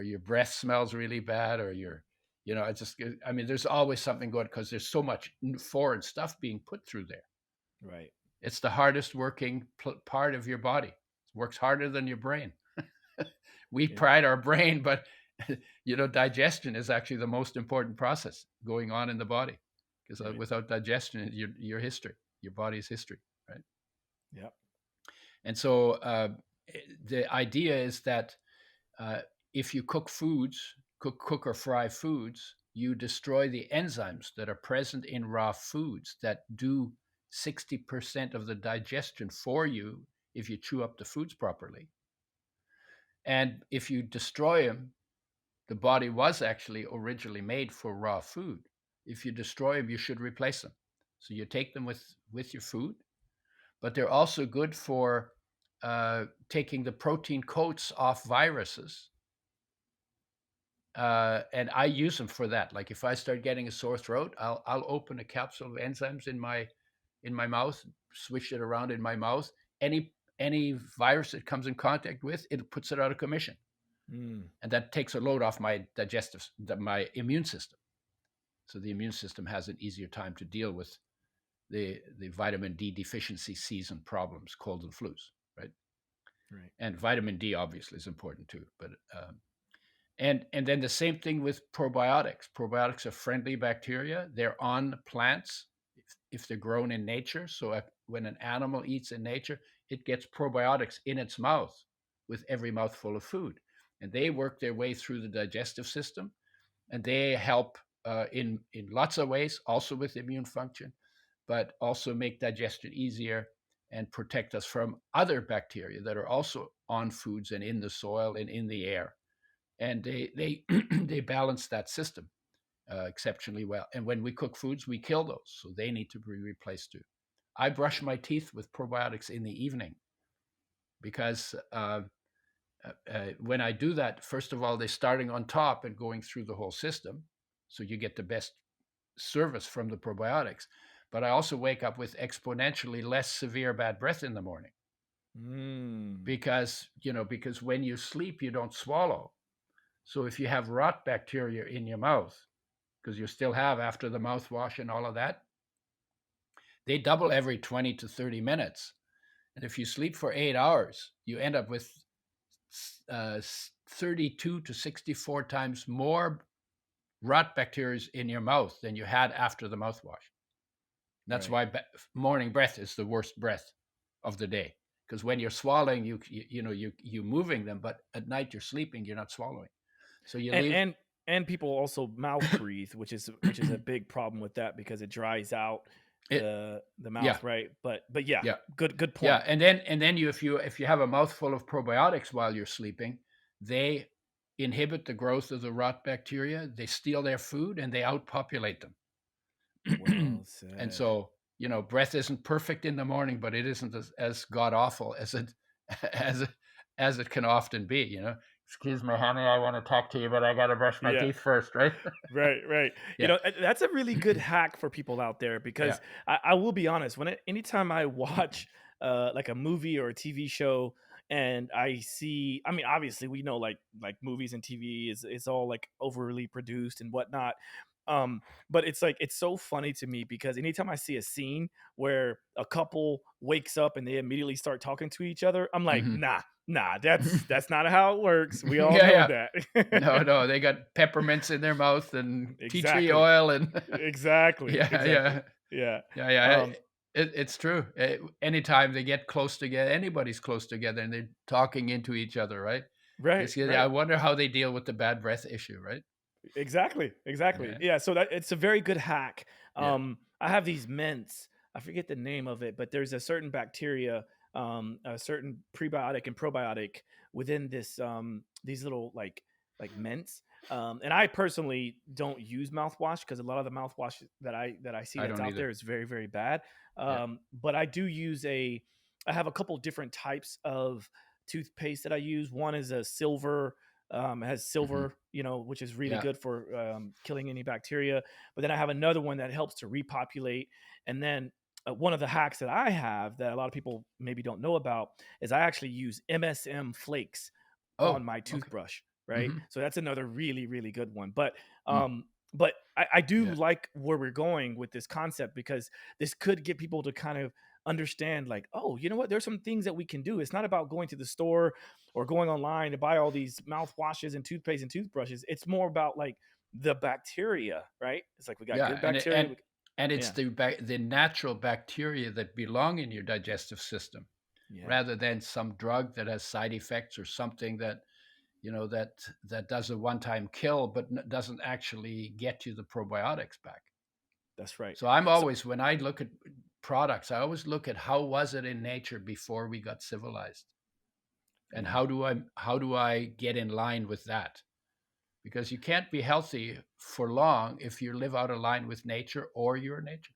your breath smells really bad, or there's always something going, because there's so much foreign stuff being put through there. Right. It's the hardest working part of your body. It works harder than your brain. We Yeah. pride our brain, but digestion is actually the most important process going on in the body, because Right. without digestion, your history, your body's history, right? Yep. And so the idea is that if you cook or fry foods, you destroy the enzymes that are present in raw foods that do 60% of the digestion for you if you chew up the foods properly. And if you destroy them, the body was actually originally made for raw food. If you destroy them, you should replace them. So you take them with your food, but they're also good for taking the protein coats off viruses. And I use them for that. Like if I start getting a sore throat, I'll open a capsule of enzymes in my mouth, switch it around in my mouth. Any virus it comes in contact with, it puts it out of commission. And that takes a load off my my immune system. So the immune system has an easier time to deal with the vitamin D deficiency season problems, colds and flus, right? Right. And vitamin D obviously is important too. But and then the same thing with probiotics. Probiotics are friendly bacteria. They're on plants if they're grown in nature. So when an animal eats in nature, it gets probiotics in its mouth with every mouthful of food. And they work their way through the digestive system, and they help in lots of ways, also with immune function, but also make digestion easier and protect us from other bacteria that are also on foods and in the soil and in the air. And they they balance that system exceptionally well. And when we cook foods, we kill those, so they need to be replaced too. I brush my teeth with probiotics in the evening because when I do that, first of all, they're starting on top and going through the whole system, so you get the best service from the probiotics. But I also wake up with exponentially less severe bad breath in the morning because when you sleep, you don't swallow. So if you have rot bacteria in your mouth, because you still have after the mouthwash and all of that, they double every 20 to 30 minutes. And if you sleep for 8 hours, you end up with 32 to 64 times more rot bacteria in your mouth than you had after the mouthwash. That's why morning breath is the worst breath of the day, because when you're swallowing, you moving them, but at night you're sleeping, you're not swallowing. So you leave. And people also mouth breathe, which is a big problem with that because it dries out the mouth, right? But yeah, good point. Yeah, and then if you have a mouthful of probiotics while you're sleeping, they inhibit the growth of the rot bacteria. They steal their food and they outpopulate them. Well said. And so breath isn't perfect in the morning, but it isn't as god awful as it can often be. Excuse me, honey, I want to talk to you, but I got to brush my teeth first, right? Right. Yeah. That's a really good hack for people out there because I will be honest, anytime I watch like a movie or a TV show and I see, I mean, obviously we know like movies and TV is all like overly produced and whatnot. But it's like, it's so funny to me because anytime I see a scene where a couple wakes up and they immediately start talking to each other, I'm like, nah, that's not how it works. We all know that. No, they got peppermints in their mouth and tea tree oil and exactly. It's true. Anytime they get close together, anybody's close together and they're talking into each other, right? Right. I wonder how they deal with the bad breath issue, right? Exactly. Yeah. So it's a very good hack. I have these mints. I forget the name of it, but there's a certain bacteria, a certain prebiotic and probiotic within this these little like mints. And I personally don't use mouthwash because a lot of the mouthwash that I see that's out there is very, very bad. But I do use I have a couple different types of toothpaste that I use. One is a silver. Has silver, which is really good for killing any bacteria. But then I have another one that helps to repopulate. And then one of the hacks that I have that a lot of people maybe don't know about is I actually use MSM flakes on my toothbrush, right? So that's another really, really good one. But I do like where we're going with this concept because this could get people to kind of understand like, oh, you know what? There's some things that we can do. It's not about going to the store or going online to buy all these mouthwashes and toothpaste and toothbrushes. It's more about like the bacteria, right? It's like we got Yeah, good bacteria. and it's Yeah. the natural bacteria that belong in your digestive system, Yeah. rather than some drug that has side effects or something that that does a one-time kill but doesn't actually get you the probiotics back. That's right. So I'm So always, when I look at products, I always look at how was it in nature before we got civilized, and yeah. how do I get in line with that? Because you can't be healthy for long if you live out of line with nature or your nature.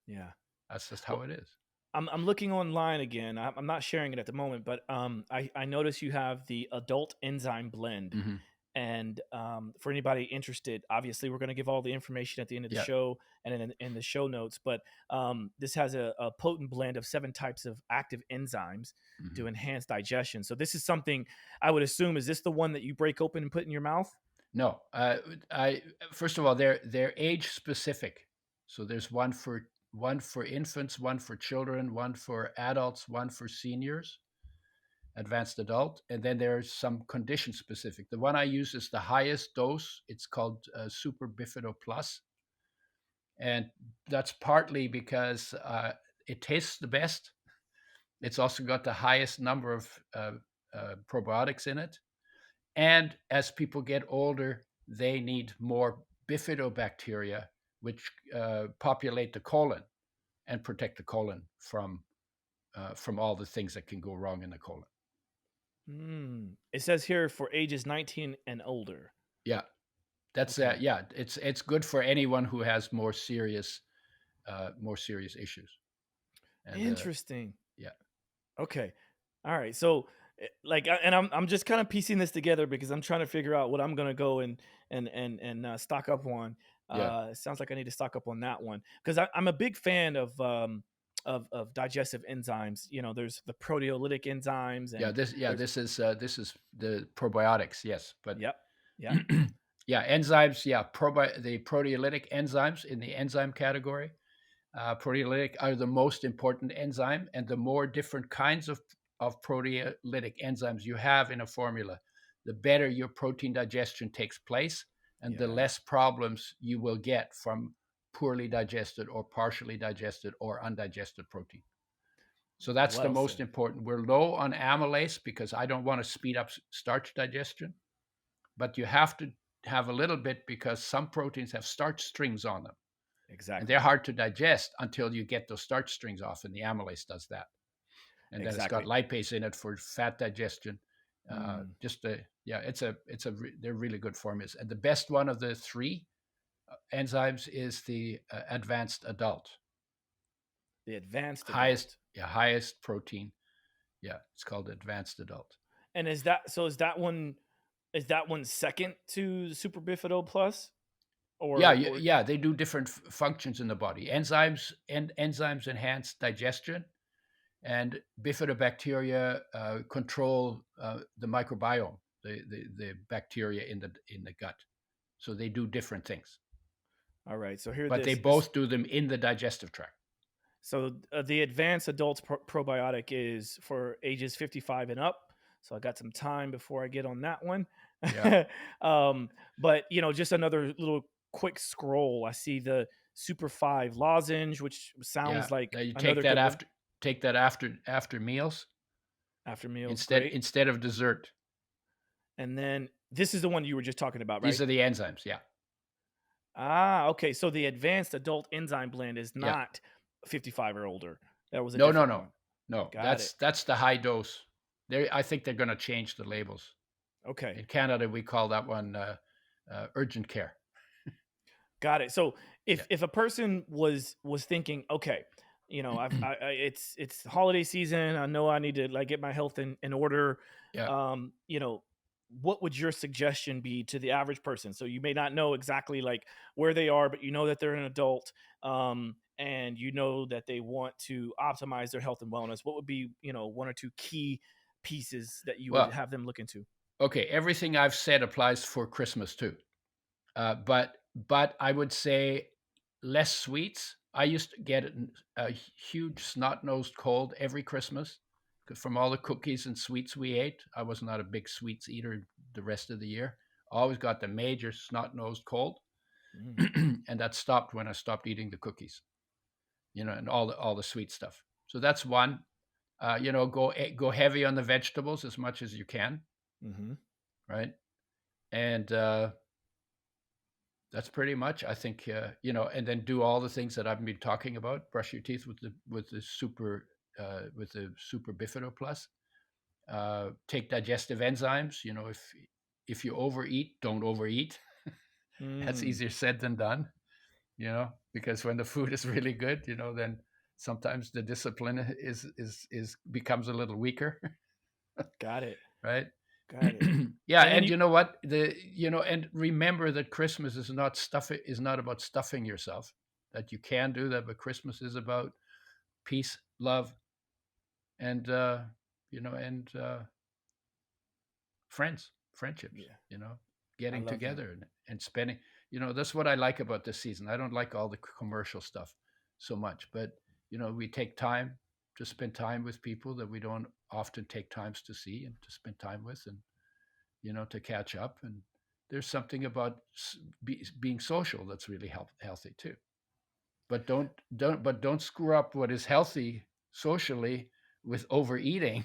Yeah. That's just Well, how it is. I'm looking online again. I'm not sharing it at the moment, but I notice you have the adult enzyme blend. Hmm. And for anybody interested, obviously we're going to give all the information at the end of the Yeah. show and in the show notes. But this has a potent blend of 7 types of active enzymes Hmm. to enhance digestion. So this is something I would assume. Is this the one that you break open and put in your mouth? No, I first of all, they're age specific. So there's one for infants, one for children, one for adults, one for seniors, advanced adult, and then there's some condition specific. The one I use is the highest dose. It's called Super Bifido Plus, and that's partly because it tastes the best. It's also got the highest number of probiotics in it. And as people get older, they need more bifidobacteria, which populate the colon and protect the colon from all the things that can go wrong in the colon. It says here for ages 19 and older. Yeah, that's Okay. yeah. It's good for anyone who has more serious issues. And Interesting. yeah, Okay. All right. So like and I'm just kind of piecing this together because I'm trying to figure out what I'm going to go and stock up on. yeah, It sounds like I need to stock up on that one because I'm a big fan of digestive enzymes. You know, there's the proteolytic enzymes yeah. and there's This is the probiotics. Yes, but yep. Yep. yeah, enzymes. Yeah, the proteolytic enzymes in the enzyme category. Proteolytic are the most important enzyme, and the more different kinds of proteolytic enzymes you have in a formula, the better your protein digestion takes place, and the Yeah. less problems you will get from poorly digested or partially digested or undigested protein. So that's the Well most said. important. We're low on amylase because I don't want to speed up starch digestion, but you have to have a little bit because some proteins have starch strings on them. And they're Exactly. hard to digest until you get those starch strings off, and the amylase does that. And then it's got Exactly. lipase in it for fat digestion. Mm. They're really good formulas. And the best one of the 3 enzymes is the advanced adult, The advanced highest adult. highest protein. Yeah, it's called advanced adult. And is that one second to the Super Bifido Plus? Or Yeah, they do different functions in the body. Enzymes enhance digestion, and bifidobacteria control the microbiome, the bacteria in the gut. So they do different things, all right, so here but they this both do them in the digestive tract. so the advanced adults probiotic is for ages 55 and up. So I got some time before I get on that one. Yeah, But just another little quick scroll. I see the Super 5 lozenge, which yeah. sounds like Now you another good one take that after meals after meals. instead Great. instead of dessert. And then this is the one you were just talking about, right? These are the enzymes. Yeah, Ah, okay. So the advanced adult enzyme blend is yeah. not 55 or older. That was a No, no, different no, one. no. Got it. That's the high dose. I think they're going to change the labels. Okay. In Canada, we call that one urgent care. Got it. So Yeah, if a person was thinking, okay, it's holiday season. I know I need to like get my health in order. yeah. Um, you know, what would your suggestion be to the average person? So you may not know exactly like where they are, but you know that they're an adult, and you know that they want to optimize their health and wellness. What would be, 1 or 2 key pieces that you would Well, have them look into? okay. Everything I've said applies for Christmas too. But I would say less sweets I used to get a huge snot-nosed cold every Christmas from all the cookies and sweets we ate. I was not a big sweets eater the rest of the year. Always got the major snot-nosed cold, Mm. and that stopped when I stopped eating the cookies, and all the sweet stuff. So that's one. Go heavy on the vegetables as much as you can, Mm-hmm. right? And that's pretty much, I think, and then do all the things that I've been talking about. Brush your teeth with the super bifido plus. Take digestive enzymes. If you overeat, don't overeat. That's Mm. easier said than done. Because when the food is really good, then sometimes the discipline is becomes a little weaker, Got it. right? Got it. Yeah, And then and you, you know what? And remember that Christmas is not about stuffing yourself. That you can do that, but Christmas is about peace, love, and and friendships. yeah, I Getting love that. together and spending. That's what I like about this season. I don't like all the commercial stuff so much, but we take time to spend time with people that we don't often take times to see and to spend time with, and to catch up. And there's something about being social that's really healthy too. But don't screw up what is healthy socially with overeating.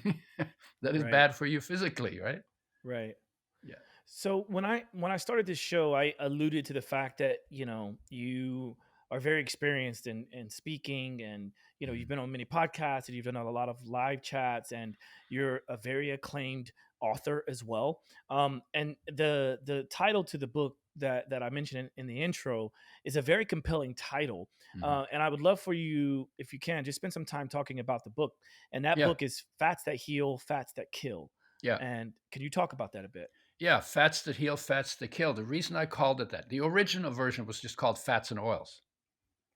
That is Right. bad for you physically, right? Right. Yeah. So when I started this show, I alluded to the fact that you are very experienced in speaking, and you've been on many podcasts, and you've done a lot of live chats, and you're a very acclaimed author as well. And the title to the book that I mentioned in the intro is a very compelling title, Mhm. and I would love for you, if you can, just spend some time talking about the book. And that Yeah. book is Fats That Heal, Fats That Kill. Yeah. And can you talk about that a bit? Yeah. Fats that heal, fats that kill. The reason I called it that, the original version was just called Fats and Oils.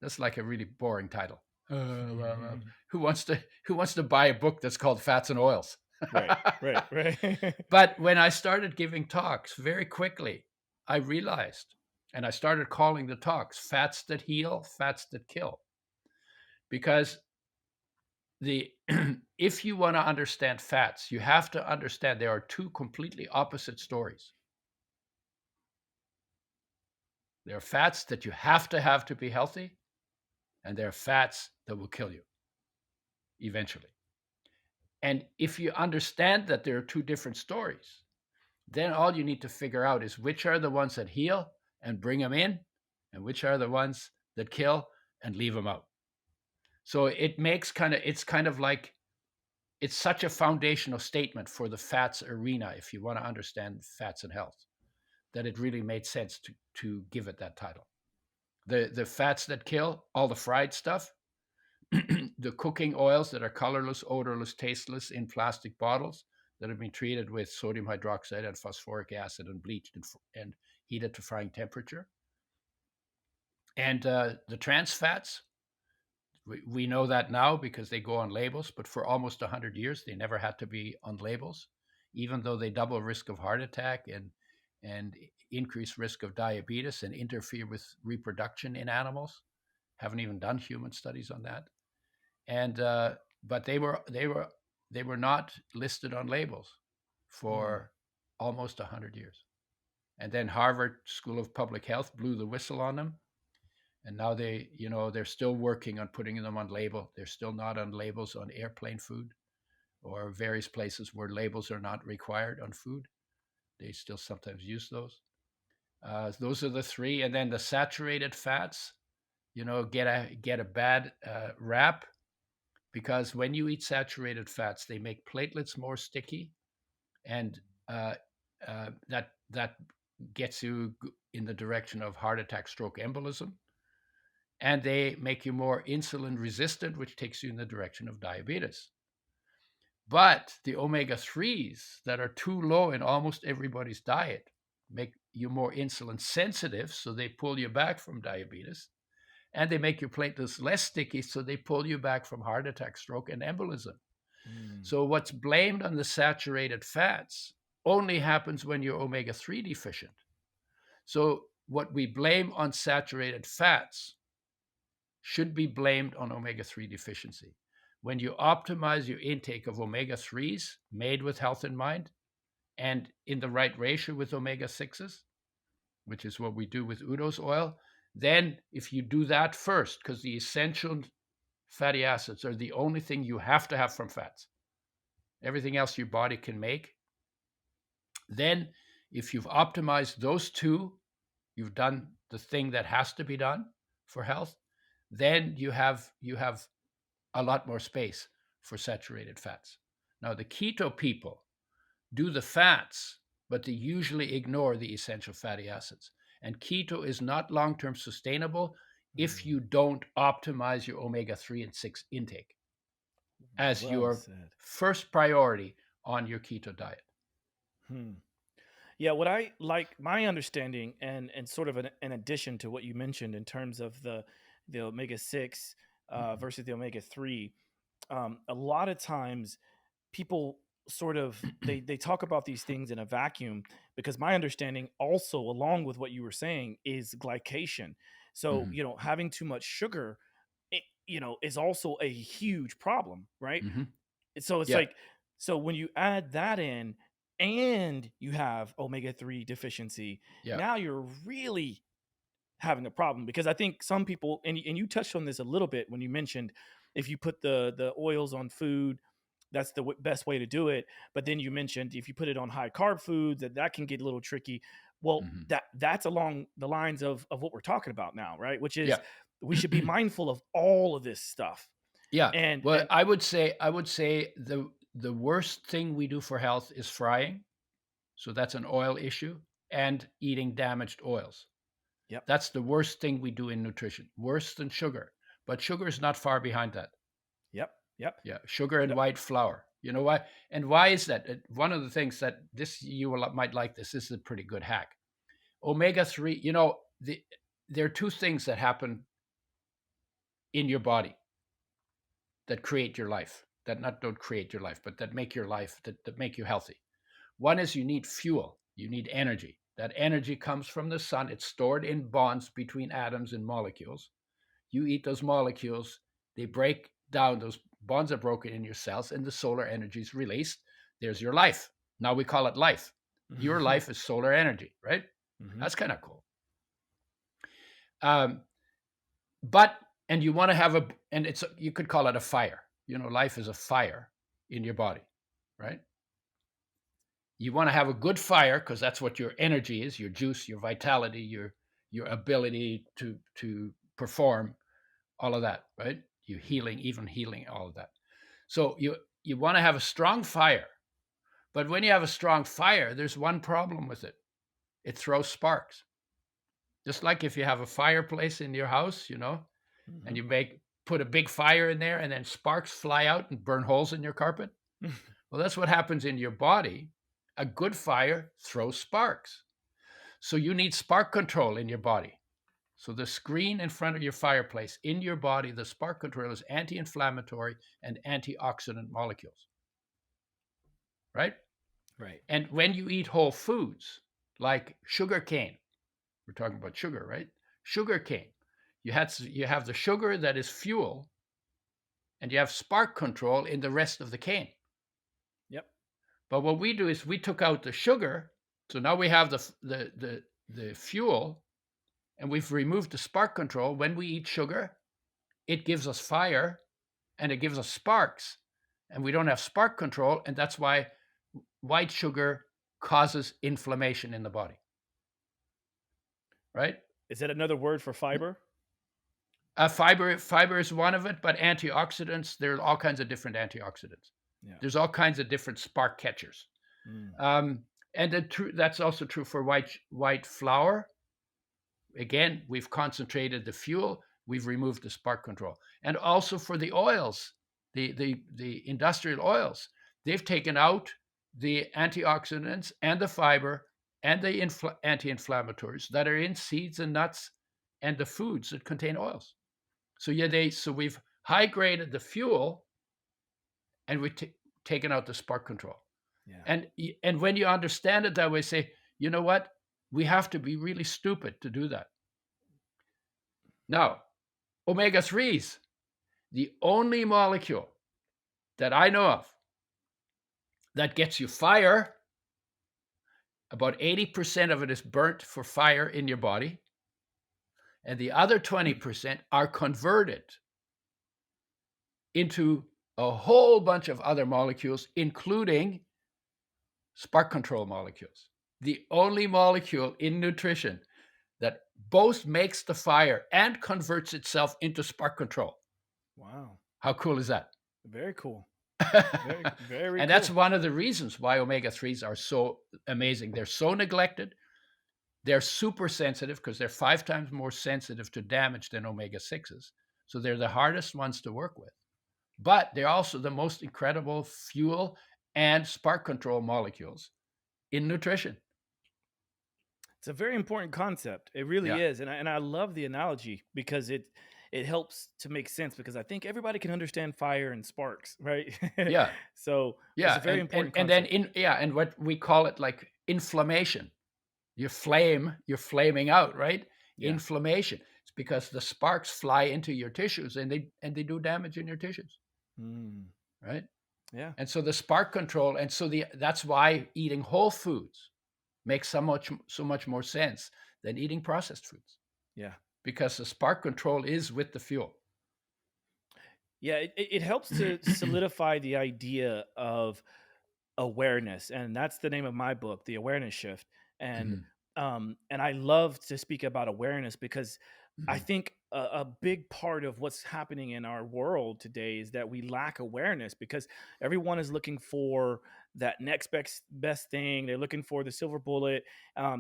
That's like a really boring title. Who wants to buy a book that's called Fats and Oils? Right, right, right. But when I started giving talks, very quickly, I realized, and I started calling the talks Fats That Heal, Fats That Kill. Because the if you want to understand fats, you have to understand there are two completely opposite stories. There are fats that you have to be healthy, and there are fats that will kill you eventually. And if you understand that there are two different stories, then all you need to figure out is which are the ones that heal and bring them in, and which are the ones that kill and leave them out. So it's kind of like, it's such a foundational statement for the fats arena, if you want to understand fats and health, that it really made sense to give it that title. The fats that kill, all the fried stuff, the cooking oils that are colorless, odorless, tasteless in plastic bottles that have been treated with sodium hydroxide and phosphoric acid and bleached and heated to frying temperature. And the trans fats, we know that now because they go on labels, but for almost 100 years, they never had to be on labels, even though they double risk of heart attack and increase risk of diabetes and interfere with reproduction in animals. Haven't even done human studies on that. And but they were not listed on labels for almost 100 years. And then Harvard School of Public Health blew the whistle on them. And now they're still working on putting them on label. They're still not on labels on airplane food or various places where labels are not required on food. They still sometimes use those. Those are the three. And then the saturated fats, get a bad rap, because when you eat saturated fats, they make platelets more sticky, and that gets you in the direction of heart attack, stroke, embolism. And they make you more insulin resistant, which takes you in the direction of diabetes. But the omega-3s that are too low in almost everybody's diet make you more insulin sensitive, so they pull you back from diabetes. And they make your platelets less sticky, so they pull you back from heart attack, stroke, and embolism. So what's blamed on the saturated fats only happens when you're omega-3 deficient. So what we blame on saturated fats should be blamed on omega-3 deficiency. When you optimize your intake of omega-3s made with health in mind and in the right ratio with omega-6s, which is what we do with Udo's oil, then if you do that first, because the essential fatty acids are the only thing you have to have from fats, everything else your body can make, then if you've optimized those two, you've done the thing that has to be done for health, then you have a lot more space for saturated fats. Now, the keto people do the fats, but they usually ignore the essential fatty acids. And keto is not long-term sustainable if you don't optimize your omega-3 and 6 intake as Well your said. first priority on your keto diet. Yeah, what I like, my understanding, and sort of an addition to what you mentioned in terms of the omega-6 versus the omega-3, a lot of times people sort of they talk about these things in a vacuum, because my understanding also, along with what you were saying, is glycation. So Mhm. you know, having too much sugar, you know, is also a huge problem, right? Mhm. So it's Yeah. like, so when you add that in and you have omega-3 deficiency, Yeah. now you're really having a problem. Because I think some people, and you touched on this a little bit when you mentioned, if you put the oils on food, that's the best way to do it. But then you mentioned if you put it on high carb foods, that can get a little tricky. Well, Mhm. that's along the lines of what we're talking about now, right? Which is, Yeah. we should be mindful of all of this stuff. Yeah. And Well, I would say the worst thing we do for health is frying. So that's an oil issue, and eating damaged oils. yep, That's the worst thing we do in nutrition, worse than sugar. But sugar is not far behind that. yep. Yeah, sugar and Yep. white flour. You know why? And why is that? One of the things that might like this. This is a pretty good hack. Omega-3. There are two things that happen in your body that create your life. That not don't create your life, but that make your life that make you healthy. One is you need fuel. You need energy. That energy comes from the sun. It's stored in bonds between atoms and molecules. You eat those molecules, they break down, those bonds are broken in your cells, and the solar energy is released. There's your life. Now we call it life. Your life is solar energy, right? Mhm. That's kind of cool. But and you want to have you could call it a fire. Life is a fire in your body, right? You want to have a good fire because that's what your energy is, your juice, your vitality, your ability to perform, all of that, right? You healing, all of that. So you want to have a strong fire, but when you have a strong fire, there's one problem with it. It throws sparks. Just like if you have a fireplace in your house, and you put a big fire in there, and then sparks fly out and burn holes in your carpet. Well, that's what happens in your body. A good fire throws sparks. So you need spark control in your body. So the screen in front of your fireplace, in your body, the spark control is anti-inflammatory and antioxidant molecules, right? Right. And when you eat whole foods like sugar cane, we're talking about sugar, right? Sugar cane, you have the sugar that is fuel, and you have spark control in the rest of the cane. Yep. But what we do is we took out the sugar, so now we have the fuel, and we've removed the spark control. When we eat sugar, it gives us fire and it gives us sparks, and we don't have spark control, and that's why white sugar causes inflammation in the body, right? Is that another word for fiber? Fiber is one of it, but antioxidants, there are all kinds of different antioxidants. Yeah. There's all kinds of different spark catchers. And that's also true for white flour. Again, we've concentrated the fuel, we've removed the spark control. And also for the oils, the industrial oils, they've taken out the antioxidants and the fiber and the anti-inflammatories that are in seeds and nuts and the foods that contain oils. So we've high graded the fuel, and we've taken out the spark control. Yeah. And when you understand it that way, say, you know what? We have to be really stupid to do that. Now, Omega-3s, the only molecule that I know of that gets you fire, about 80% of it is burnt for fire in your body, and the other 20% are converted into a whole bunch of other molecules, including spark control molecules. The only molecule in nutrition that both makes the fire and converts itself into spark control. Wow. How cool is that? Very cool. Very, very And cool. that's one of the reasons why omega-3s are so amazing. They're so neglected. They're super sensitive because they're 5 times more sensitive to damage than omega-6s. So they're the hardest ones to work with. But they're also the most incredible fuel and spark control molecules in nutrition. It's a very important concept. It really Yeah. is, and I love the analogy because it helps to make sense because I think everybody can understand fire and sparks, right? Yeah. So Yeah. it's a very important and concept. then and what we call it like inflammation. You're flaming out, right? Yeah. Inflammation. It's because the sparks fly into your tissues and they do damage in your tissues, Mm, right? yeah. And so the spark control, and so that's why eating whole foods makes so much more sense than eating processed foods, Yeah. because the spark control is with the fuel. Yeah, it helps to solidify the idea of awareness, and that's the name of my book, The Awareness Shift. And and I love to speak about awareness because I think a big part of what's happening in our world today is that we lack awareness because everyone is looking for that next best thing. They're looking for the silver bullet.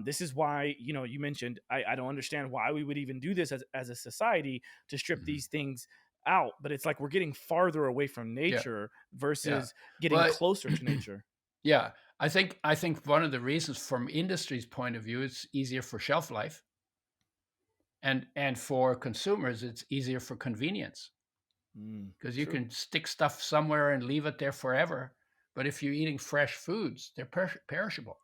This is why, you mentioned, I don't understand why we would even do this as a society to strip these things out, but it's like we're getting farther away from nature versus getting Well, closer to nature. Yeah, I think one of the reasons from industry's point of view, it's easier for shelf life, and for consumers, it's easier for convenience, because you True. can stick stuff somewhere and leave it there forever. But if you're eating fresh foods, they're perishable,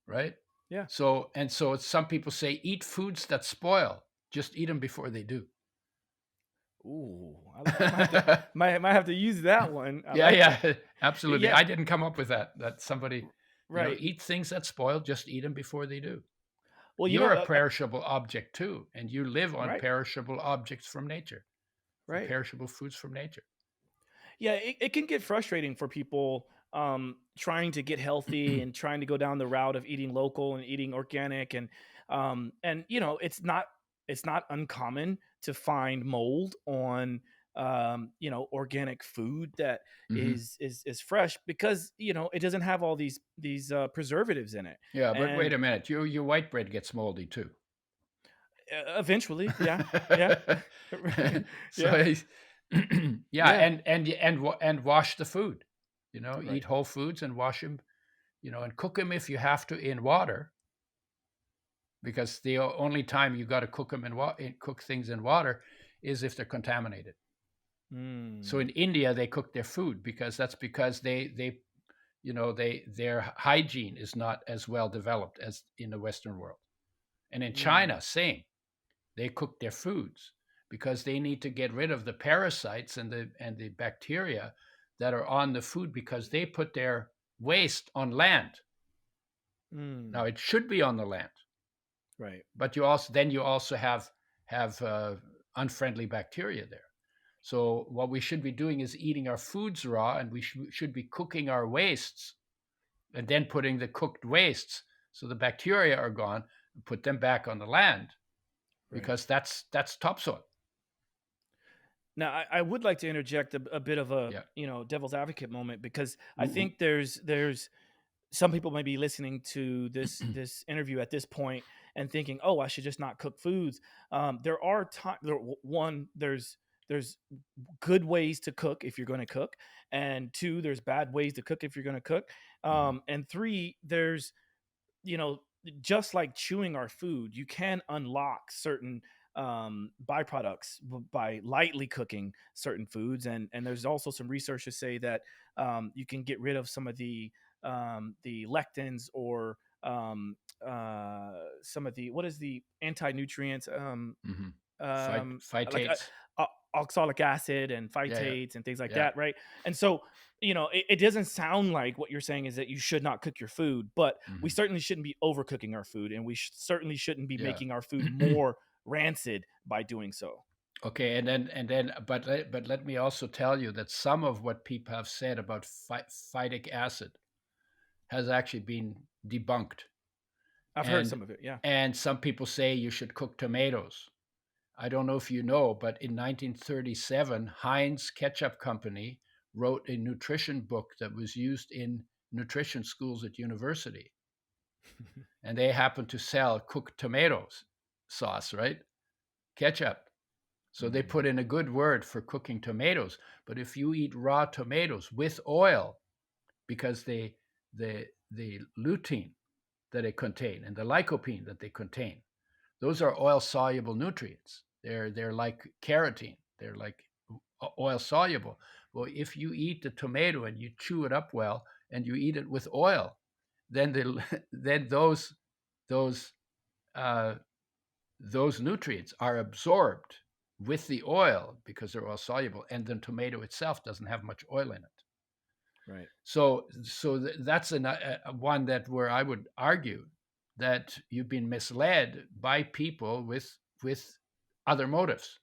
right? Yeah. So some people say eat foods that spoil. Just eat them before they do. Ooh, might have to use that one. I Yeah, like yeah, that. absolutely. Yeah, I didn't come up with that. That somebody, right. eat things that spoil. Just eat them before they do. Well, You're a perishable object too, and you live on right, perishable objects from nature, right. perishable foods from nature. Yeah, it can get frustrating for people trying to get healthy and trying to go down the route of eating local and eating organic, and it's not uncommon to find mold on organic food that is fresh because it doesn't have all these preservatives in it. Yeah, but wait And a minute. Your white bread gets moldy too. eventually, yeah, yeah. So Yeah, yeah, yeah, and wash the food. right. Eat whole foods and wash them. And cook them if you have to in water, because the only time you got to cook them cook things in water is if they're contaminated. So in India they cook their food because their hygiene is not as well developed as in the Western world. And in China, same. They cook their foods because they need to get rid of the parasites and the bacteria that are on the food, because they put their waste on land. Now it should be on the land, Right. but you also have unfriendly bacteria there. So what we should be doing is eating our foods raw, and we should be cooking our wastes and then putting the cooked wastes, so the bacteria are gone, and put them back on the land, because that's topsoil. Now, I would like to interject a bit of a devil's advocate moment, because I think there's some people may be listening to this interview at this point and thinking, oh, I should just not cook foods. There are there's good ways to cook if you're going to cook, and 2, there's bad ways to cook if you're going to cook, and 3, there's just like chewing our food, you can unlock certain byproducts by lightly cooking certain foods, and there's also some research to say that you can get rid of some of the lectins, or some of the, what is the anti-nutrients, like Phytates. oxalic acid and Yeah, phytates and things like yeah, that, right? And so, it doesn't sound like what you're saying is that you should not cook your food, but we hmm certainly shouldn't be overcooking our food, and we certainly shouldn't be yeah. making our food more rancid by doing so. Okay, but let me also tell you that some of what people have said about phytic acid has actually been debunked, I've heard and some of it. Yeah. some people say you should cook tomatoes. I don't know if you know, but in 1937, Heinz Ketchup Company wrote a nutrition book that was used in nutrition schools at university, and they happened to sell cooked tomatoes sauce, right? Ketchup. So they Mm, put in a good word for cooking tomatoes. But if you eat raw tomatoes with oil, because the lutein that they contain and the lycopene that they contain, those are oil soluble nutrients. They're like carotene. They're like oil soluble. Well, if you eat the tomato and you chew it up well and you eat it with oil, then then those uh, those nutrients are absorbed with the oil because they're oil soluble, and the tomato itself doesn't have much oil in it. right. So that's one that where I would argue that you've been misled by people with other motives.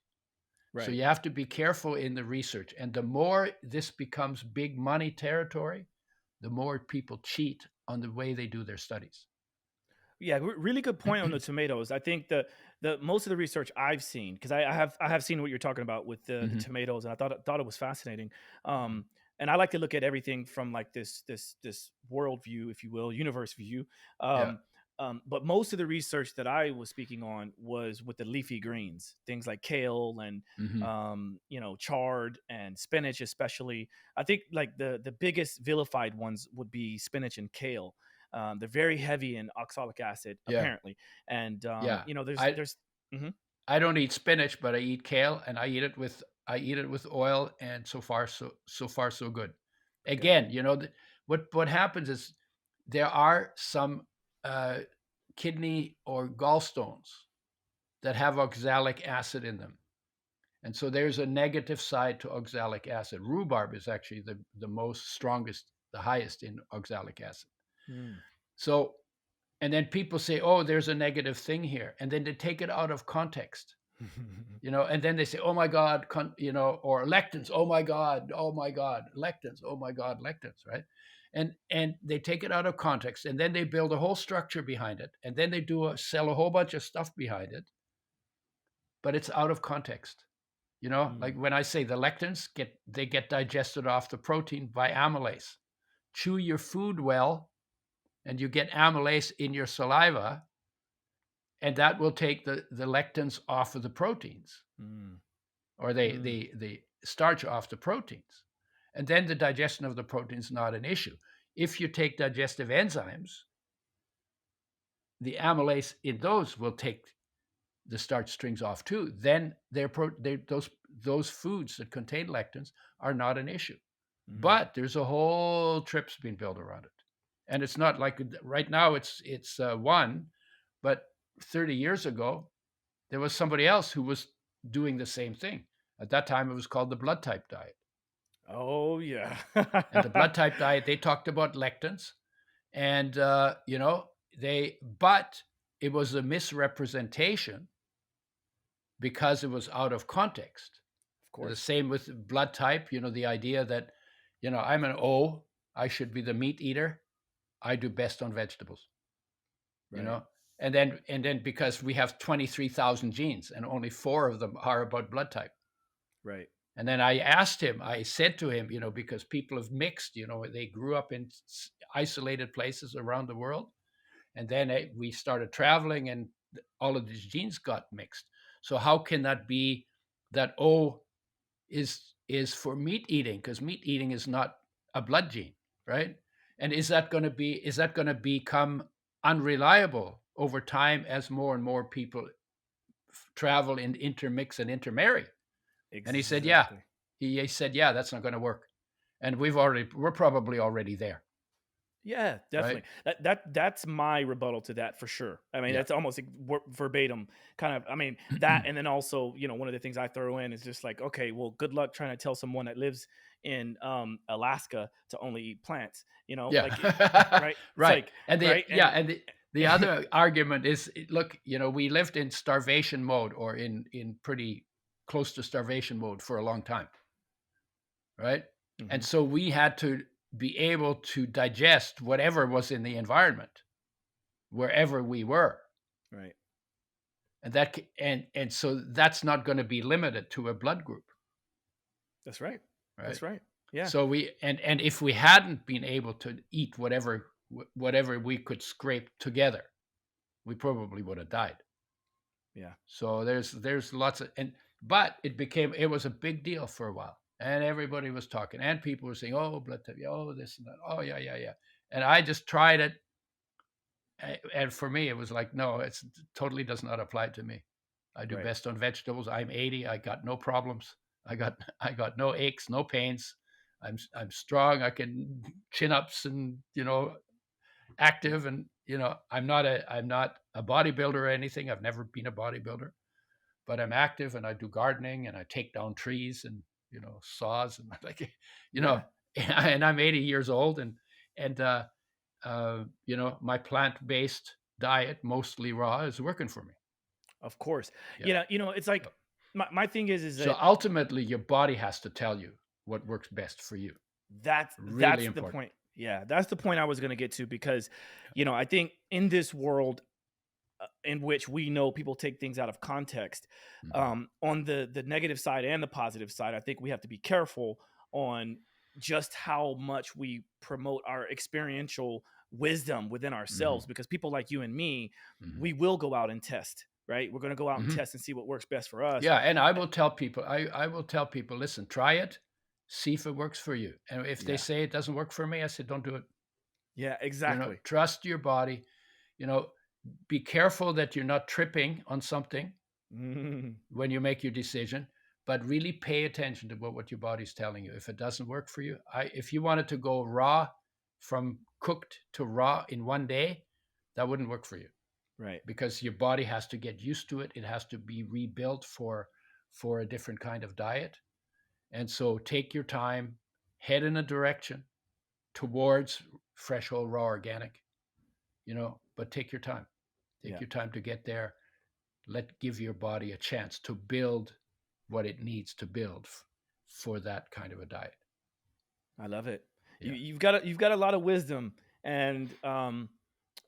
So Right. you have to be careful in the research, and the more this becomes big money territory, the more people cheat on the way they do their studies. Yeah, really good point on the tomatoes. I think the most of the research I've seen, because I have seen what you're talking about with the hmm tomatoes, and I thought it was fascinating. And I like to look at everything from like this world view, if you will, universe view. Yeah. But most of the research that I was speaking on was with the leafy greens, things like kale and hmm chard and spinach, especially. I think like the biggest vilified ones would be spinach and kale. They're very heavy in oxalic acid, Yeah. apparently, and Yeah. there's I there's mhm. I don't eat spinach, but I eat kale, and I eat it with oil, and so far so good. Okay. Again, what happens is there are some uh, kidney or gallstones that have oxalic acid in them, and so there's a negative side to oxalic acid. Rhubarb is actually the most strongest, the highest in oxalic acid. Mm. So, and then people say, "Oh, there's a negative thing here," and then they take it out of context. And then they say, "Oh my God," or lectins. Oh my God, lectins. Oh my God, lectins. Right? And they take it out of context, and then they build a whole structure behind it, and then they sell a whole bunch of stuff behind it, but it's out of context. Like Mm. when I say the lectins get digested off the protein by amylase. Chew your food well, and you get amylase in your saliva, and that will take the lectins off of the proteins, Mm. or Mm. the starch off the proteins. And then the digestion of the protein is not an issue. If you take digestive enzymes, the amylase in those will take the starch strings off too. Then those foods that contain lectins are not an issue. Mm. But there's a whole trips being built around it, and it's not like right now it's one, but 30 years ago there was somebody else who was doing the same thing. At that time, it was called the blood type diet. Oh yeah. And the blood type diet, they talked about lectins, and but it was a misrepresentation because it was out of context. Of The course. same with blood type. The idea that I'm an O, I should be the meat eater. I do best on vegetables. you Right. know and then because we have 23,000 genes and only 4 of them are about blood type. Right. And then I said to him, because people have mixed, they grew up in isolated places around the world, and then we started traveling, and all of these genes got mixed. So how can that be that O is for meat eating, because meat eating is not a blood gene, right? And is that going to become unreliable over time as more and more people travel and intermix and intermarry? And he said, yeah. Exactly. He said, yeah, that's not going to work. And we're probably already there. Yeah, definitely. right? That's my rebuttal to that for sure. I mean, Yeah. that's almost like verbatim kind of. I mean, that, and then also, one of the things I throw in is just like, okay, well, good luck trying to tell someone that lives in Alaska to only eat plants. Like, Yeah. right? It's Right. like, And right, the other argument is, look, we lived in starvation mode, or in pretty close to starvation mode for a long time, right? And Mhm, so we had to be able to digest whatever was in the environment wherever we were. right. And so that's not going to be limited to a blood group, That's right. right? That's right. Yeah. So and if we hadn't been able to eat whatever we could scrape together, we probably would have died. Yeah. So there's lots of, but it was a big deal for a while, and everybody was talking, and people were saying, oh, blood type, oh, this and that, oh, yeah, and I just tried it, and for me it was like, no, it totally does not apply to me. I do Right. best on vegetables. I'm 80. I got no problems. I got no aches, no pains. I'm strong. I can chin ups and active, and I'm not a bodybuilder or anything. I've never been a bodybuilder, but I'm active, and I do gardening, and I take down trees, and saws, and like Yeah. and I'm 80 years old, and my plant-based diet, mostly raw, is working for me. Of course. Yeah. It's like my thing is So that ultimately, your body has to tell you what works best for you. that's Really the important. point. Yeah, that's the point I was going to get to, because I think in this world, in which we know people take things out of context, Mhm. on the negative side and the positive side, I think we have to be careful on just how much we promote our experiential wisdom within Mhm. ourselves, because people like you and me, Mhm. we will go out and test, right? We're going to go out and Mhm. test and see what works best for us. Yeah, and I will tell people, I will tell people, listen, try it, see if it works for you. And if they Yeah. say it doesn't work for me, I said, don't do it. Yeah, exactly. Trust your body. You know, be careful that you're not tripping on something Mm, when you make your decision, but really pay attention to what your body's telling you. If it doesn't work for you, if you wanted to go raw, from cooked to raw in one day, that wouldn't work for you, right. because your body has to get used to it. It has to be rebuilt for a different kind of diet. And so take your time, head in a direction towards fresh, whole, raw, organic, but take your time. Take Yeah. your time to get there. Give your body a chance to build what it needs to build for that kind of a diet. I love it. Yeah. You've got a lot of wisdom, and and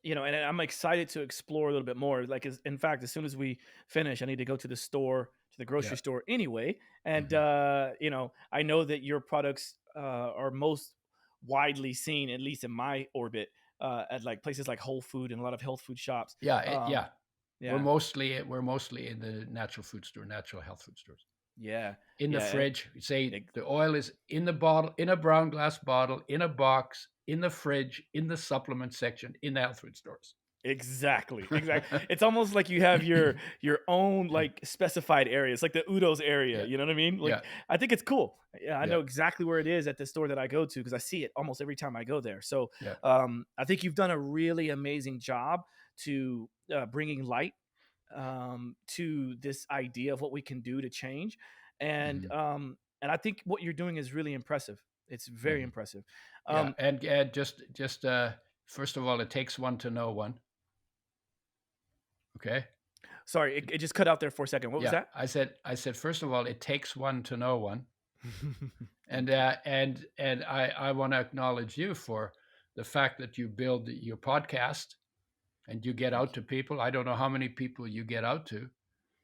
I'm excited to explore a little bit more. Like, in fact, as soon as we finish, I need to go to the grocery Yeah. store anyway. And Mhm. I know that your products are most widely seen, at least in my orbit, at like places like Whole Food and a lot of health food shops. Yeah. Um, Yeah. We're yeah, mostly in the natural health food stores. yeah, In the yeah. fridge, say Ex- the oil is in the bottle, in a brown glass bottle, in a box, in the fridge, in the supplement section, in the health food stores. Exactly, exactly. It's almost like you have your own like specified areas, like the Udo's area. Yeah. You know what I mean? Yeah. Like, I think it's cool. Yeah, I Yeah. know exactly where it is at the store that I go to, because I see it almost every time I go there. So, Yeah. I think you've done a really amazing job to bringing light to this idea of what we can do to change, and Mhm. I think what you're doing is really impressive. It's very Mhm. impressive. Yeah. Um, And just first of all, it takes one to know one. Okay. Sorry, it just cut out there for a second. What was Yeah. that? I said first of all, it takes one to know one. And Thank you. I want to acknowledge you for the fact that you build your podcast and you get out Thank to people. I don't know how many people you get out to,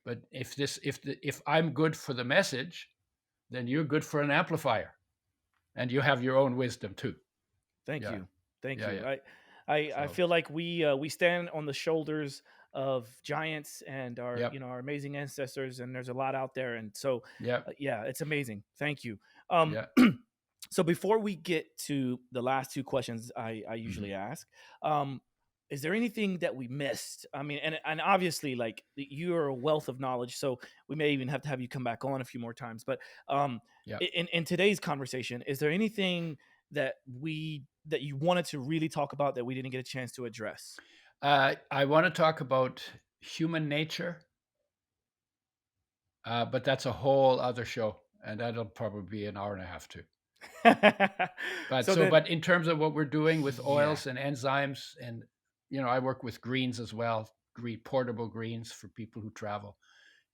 but if I'm good for the message, then you're good for an amplifier, and you have your own wisdom too. Thank Yeah. you. Thank Yeah. you. Yeah. I So, feel like we stand on the shoulders of giants and our yep. our amazing ancestors, and there's a lot out there, and so Yep. yeah, it's amazing. Thank you. Um, Yeah. so before we get to the last two questions I Mhm. usually ask, um, is there anything that we missed? I mean, and obviously, like, you're a wealth of knowledge, so we may even have to have you come back on a few more times. But Yeah. in today's conversation, is there anything that you wanted to really talk about that we didn't get a chance to address? I want to talk about human nature, but that's a whole other show, and that'll probably be an hour and a half too. But So then, but in terms of what we're doing with yeah. oils and enzymes, and I work with greens as well, portable greens for people who travel.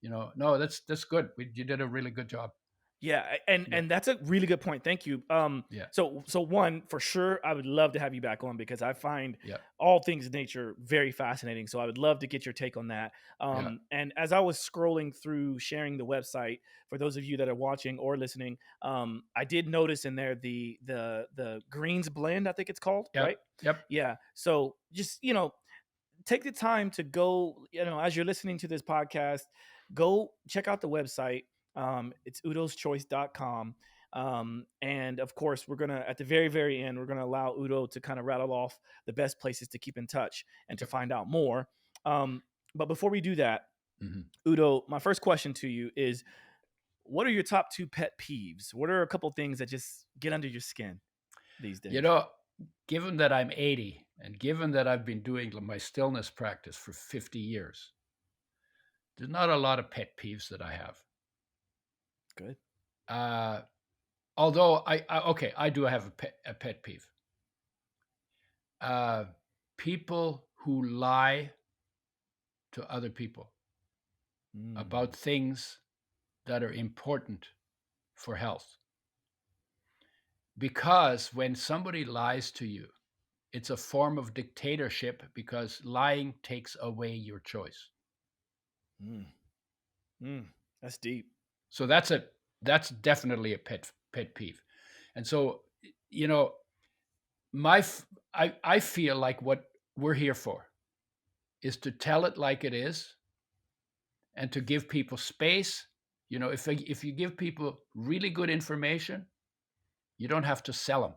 No, that's good. You did a really good job. Yeah, Yeah, and that's a really good point. Thank you. yeah, So one for sure, I would love to have you back on because I find yeah, all things nature very fascinating. So I would love to get your take on that. yeah, And as I was scrolling through sharing the website for those of you that are watching or listening, I did notice in there the greens blend. I think it's called, yep, right? yep. Yeah. So just take the time to go, as you're listening to this podcast, go check out the website. It's udoschoice.com. And of course, we're going to, at the very, very end, we're going to allow Udo to kind of rattle off the best places to keep in touch and to Yep. find out more. But before we do that, Mm-hmm. Udo, my first question to you is, what are your top 2 pet peeves? What are a couple things that just get under your skin these days? Given that I'm 80 and given that I've been doing my stillness practice for 50 years, there's not a lot of pet peeves that I have. Good. Although I do have a pet peeve. People who lie to other people about things that are important for health. Because when somebody lies to you, it's a form of dictatorship because lying takes away your choice. That's deep. So that's definitely a pet peeve. And so, I feel like what we're here for is to tell it like it is and to give people space. If you give people really good information, you don't have to sell them.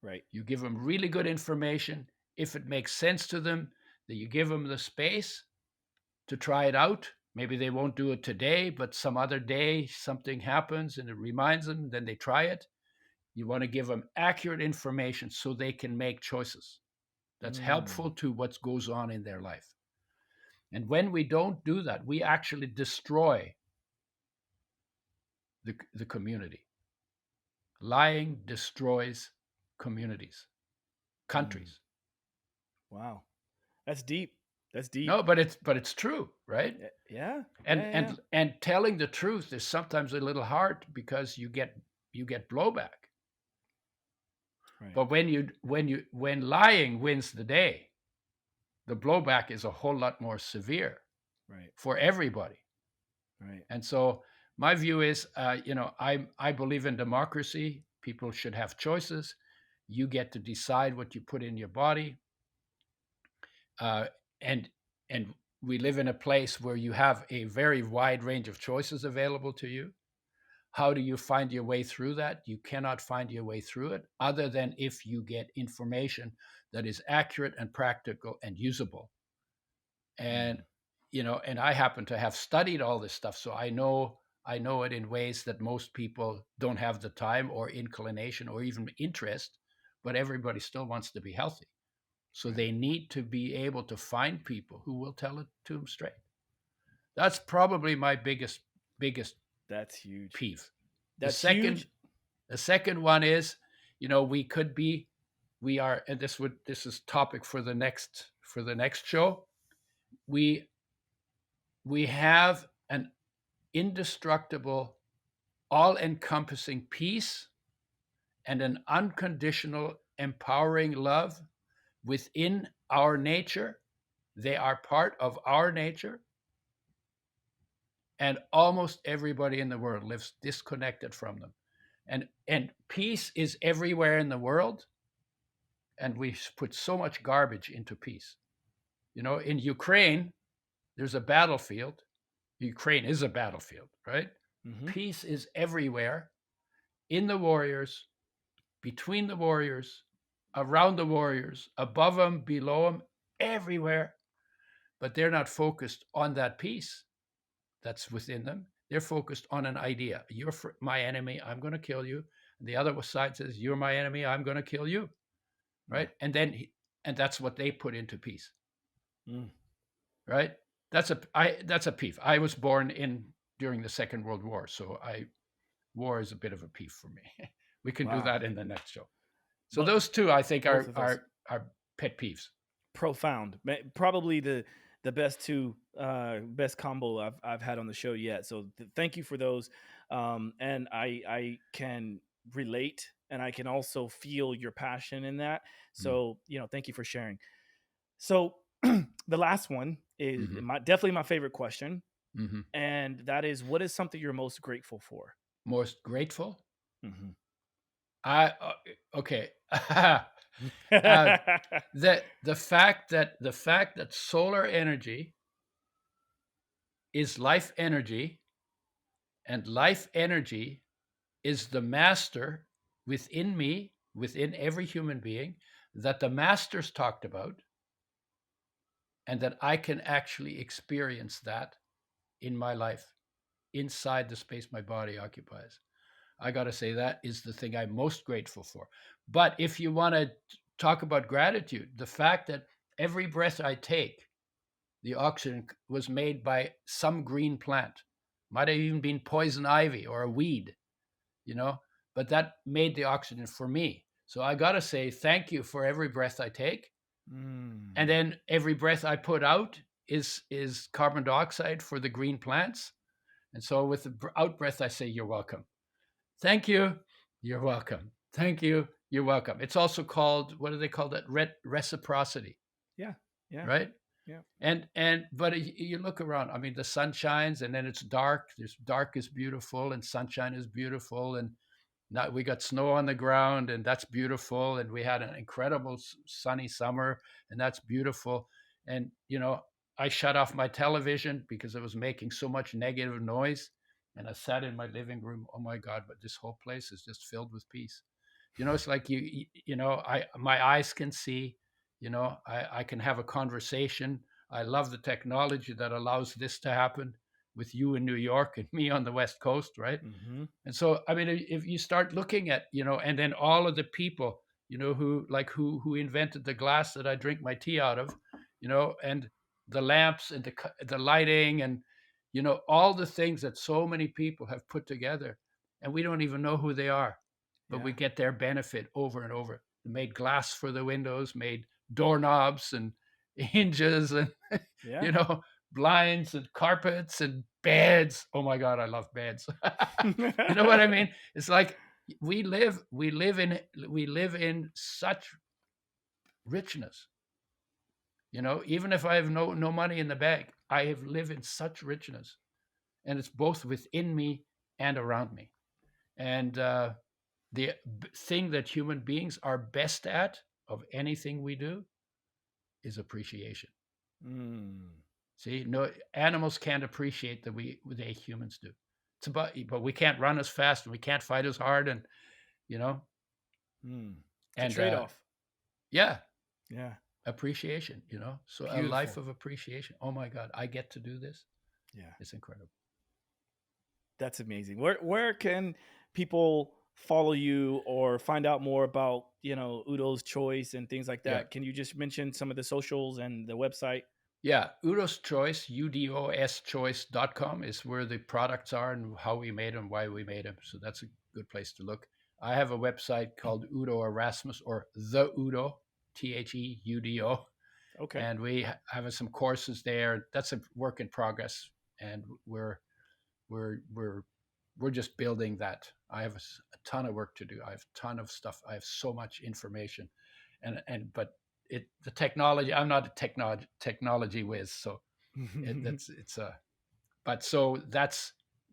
Right. You give them really good information. If it makes sense to them, that you give them the space to try it out. Maybe they won't do it today, but some other day something happens and it reminds them, then they try it. You want to give them accurate information so they can make choices that's helpful to what goes on in their life. And when we don't do that, we actually destroy the community. Lying destroys communities, countries. Wow. That's deep. That's deep. No, but it's true, right? Yeah. And telling the truth is sometimes a little hard because you get blowback. Right. But when lying wins the day, the blowback is a whole lot more severe, right, for everybody. right. And so my view is, I believe in democracy. People should have choices. You get to decide what you put in your body. And we live in a place where you have a very wide range of choices available to you. How do you find your way through that? You cannot find your way through it other than if you get information that is accurate and practical and usable. And and I happen to have studied all this stuff, so I know it in ways that most people don't have the time or inclination or even interest, but everybody still wants to be healthy. So they need to be able to find people who will tell it to them straight. That's probably my biggest That's huge. peeve. That's huge. The second one is, we are, and this is topic for the next show. We have an indestructible, all-encompassing peace and an unconditional, empowering love within our nature. They are part of our nature. And almost everybody in the world lives disconnected from them. And peace is everywhere in the world. And we put so much garbage into peace. In Ukraine, there's a battlefield. Ukraine is a battlefield, right? Mm-hmm. Peace is everywhere, in the warriors, between the warriors, around the warriors, above them, below them, everywhere. But they're not focused on that peace that's within them. They're focused on an idea. You're my enemy. I'm going to kill you. The other side says, you're my enemy, I'm going to kill you. Right. And then, and that's what they put into peace. Right. That's a peeve. I was born during the Second World War. So war is a bit of a peeve for me. We can do that in the next show. So those two, I think, are pet peeves. Profound. Probably the best combo I've had on the show yet. So thank you for those. And I can relate, and I can also feel your passion in that. So, thank you for sharing. So the last one is definitely my favorite question. And that is, what is something you're most grateful for? Most grateful? Okay. The fact that solar energy is life energy, and life energy is the master within me, within every human being, that the masters talked about, and that I can actually experience that in my life, inside the space my body occupies. I got to say, that is the thing I'm most grateful for. But if you want to talk about gratitude, the fact that every breath I take, the oxygen was made by some green plant, might have even been poison ivy or a weed, but that made the oxygen for me. So I got to say thank you for every breath I take. And then every breath I put out is carbon dioxide for the green plants. And so with the out breath, I say, you're welcome. Thank you. You're welcome. Thank you. You're welcome. It's also called, what do they call that? Reciprocity. Yeah. Right? Yeah. But you look around, I mean, the sun shines and then it's dark. Dark is beautiful and sunshine is beautiful. And now we got snow on the ground, and that's beautiful. And we had an incredible sunny summer, and that's beautiful. And, I shut off my television because it was making so much negative noise. And I sat in my living room. Oh my God, but this whole place is just filled with peace. It's like, my eyes can see, I can have a conversation. I love the technology that allows this to happen with you in New York and me on the West Coast. Right. And so, I mean, if you start looking at, and then all of the people, who invented the glass that I drink my tea out of, and the lamps and the lighting and, all the things that so many people have put together, and we don't even know who they are, but we get their benefit over and over. They made glass for the windows, made doorknobs and hinges and, blinds and carpets and beds. Oh my God, I love beds. You know what I mean? It's like we live in such richness. Even if I have no money in the bank, I have lived in such richness, and it's both within me and around me. And the thing that human beings are best at of anything we do is appreciation. See, no animals can't appreciate the way humans do. It's about, but we can't run as fast and we can't fight as hard, and and trade-off. Yeah. Appreciation, so Beautiful. A life of appreciation. Oh my God, I get to do this. Yeah, it's incredible. That's amazing. Where can people follow you or find out more about Udo's Choice and things like that? Can you just mention some of the socials and the website? Yeah, Udo's Choice, udoschoice.com is where the products are and how we made them, why we made them. So that's a good place to look. I have a website called Udo Erasmus, or the Udo, THEUDO. Okay. And we have some courses there. That's a work in progress, and we're just building that. I have a ton of work to do. I have a ton of stuff. I have so much information, but the technology. I'm not a technology whiz, so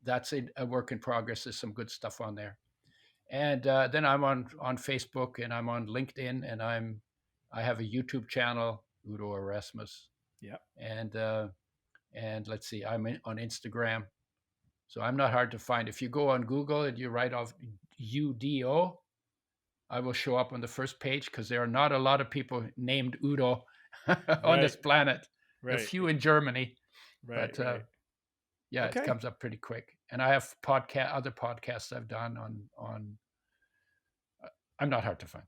that's a work in progress. There's some good stuff on there, and then I'm on Facebook, and I'm on LinkedIn, and I have a YouTube channel, Udo Erasmus. Yeah. And let's see, I'm on Instagram. So I'm not hard to find. If you go on Google and you write off UDO, I will show up on the first page, because there are not a lot of people named Udo on this planet. Right. A few in Germany. Right. But It comes up pretty quick. And I have other podcasts I've done on I'm not hard to find.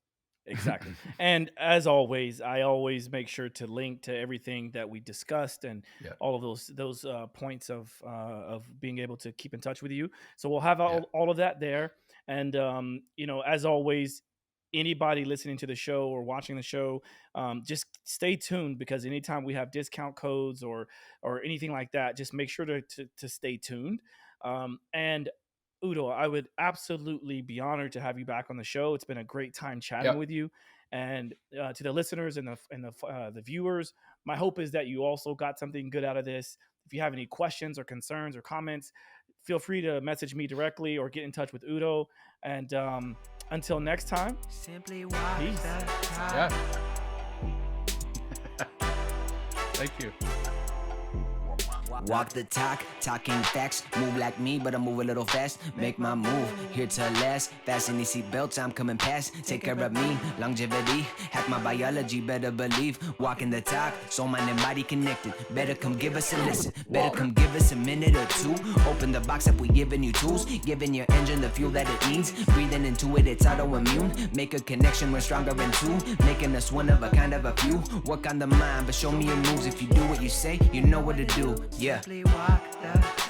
Exactly. And as always, I always make sure to link to everything that we discussed and Yeah. all of those points of being able to keep in touch with you. So we'll have Yeah. all of that there. And as always, anybody listening to the show or watching the show, just stay tuned, because anytime we have discount codes or anything like that, just make sure to stay tuned. And Udo, I would absolutely be honored to have you back on the show. It's been a great time chatting Yep. with you, and to the listeners and the viewers, my hope is that you also got something good out of this. If you have any questions or concerns or comments, feel free to message me directly or get in touch with Udo. And until next time, Simply walk peace. the talk. Yeah. Thank you. Walk the talk, talking facts. Move like me, but I move a little fast. Make my move, here to last. Fasten these seat belts, I'm coming past. Take care of me, longevity. Hack my biology, better believe. Walking the talk, soul, mind, and body connected. Better come give us a listen. Better come give us a minute or two. Open the box up, we giving you tools. Giving your engine the fuel that it needs. Breathing into it, it's autoimmune. Make a connection, we're stronger in two. Making us one of a kind of a few. Work on the mind, but show me your moves. If you do what you say, you know what to do. Yeah. Simply walk the talk.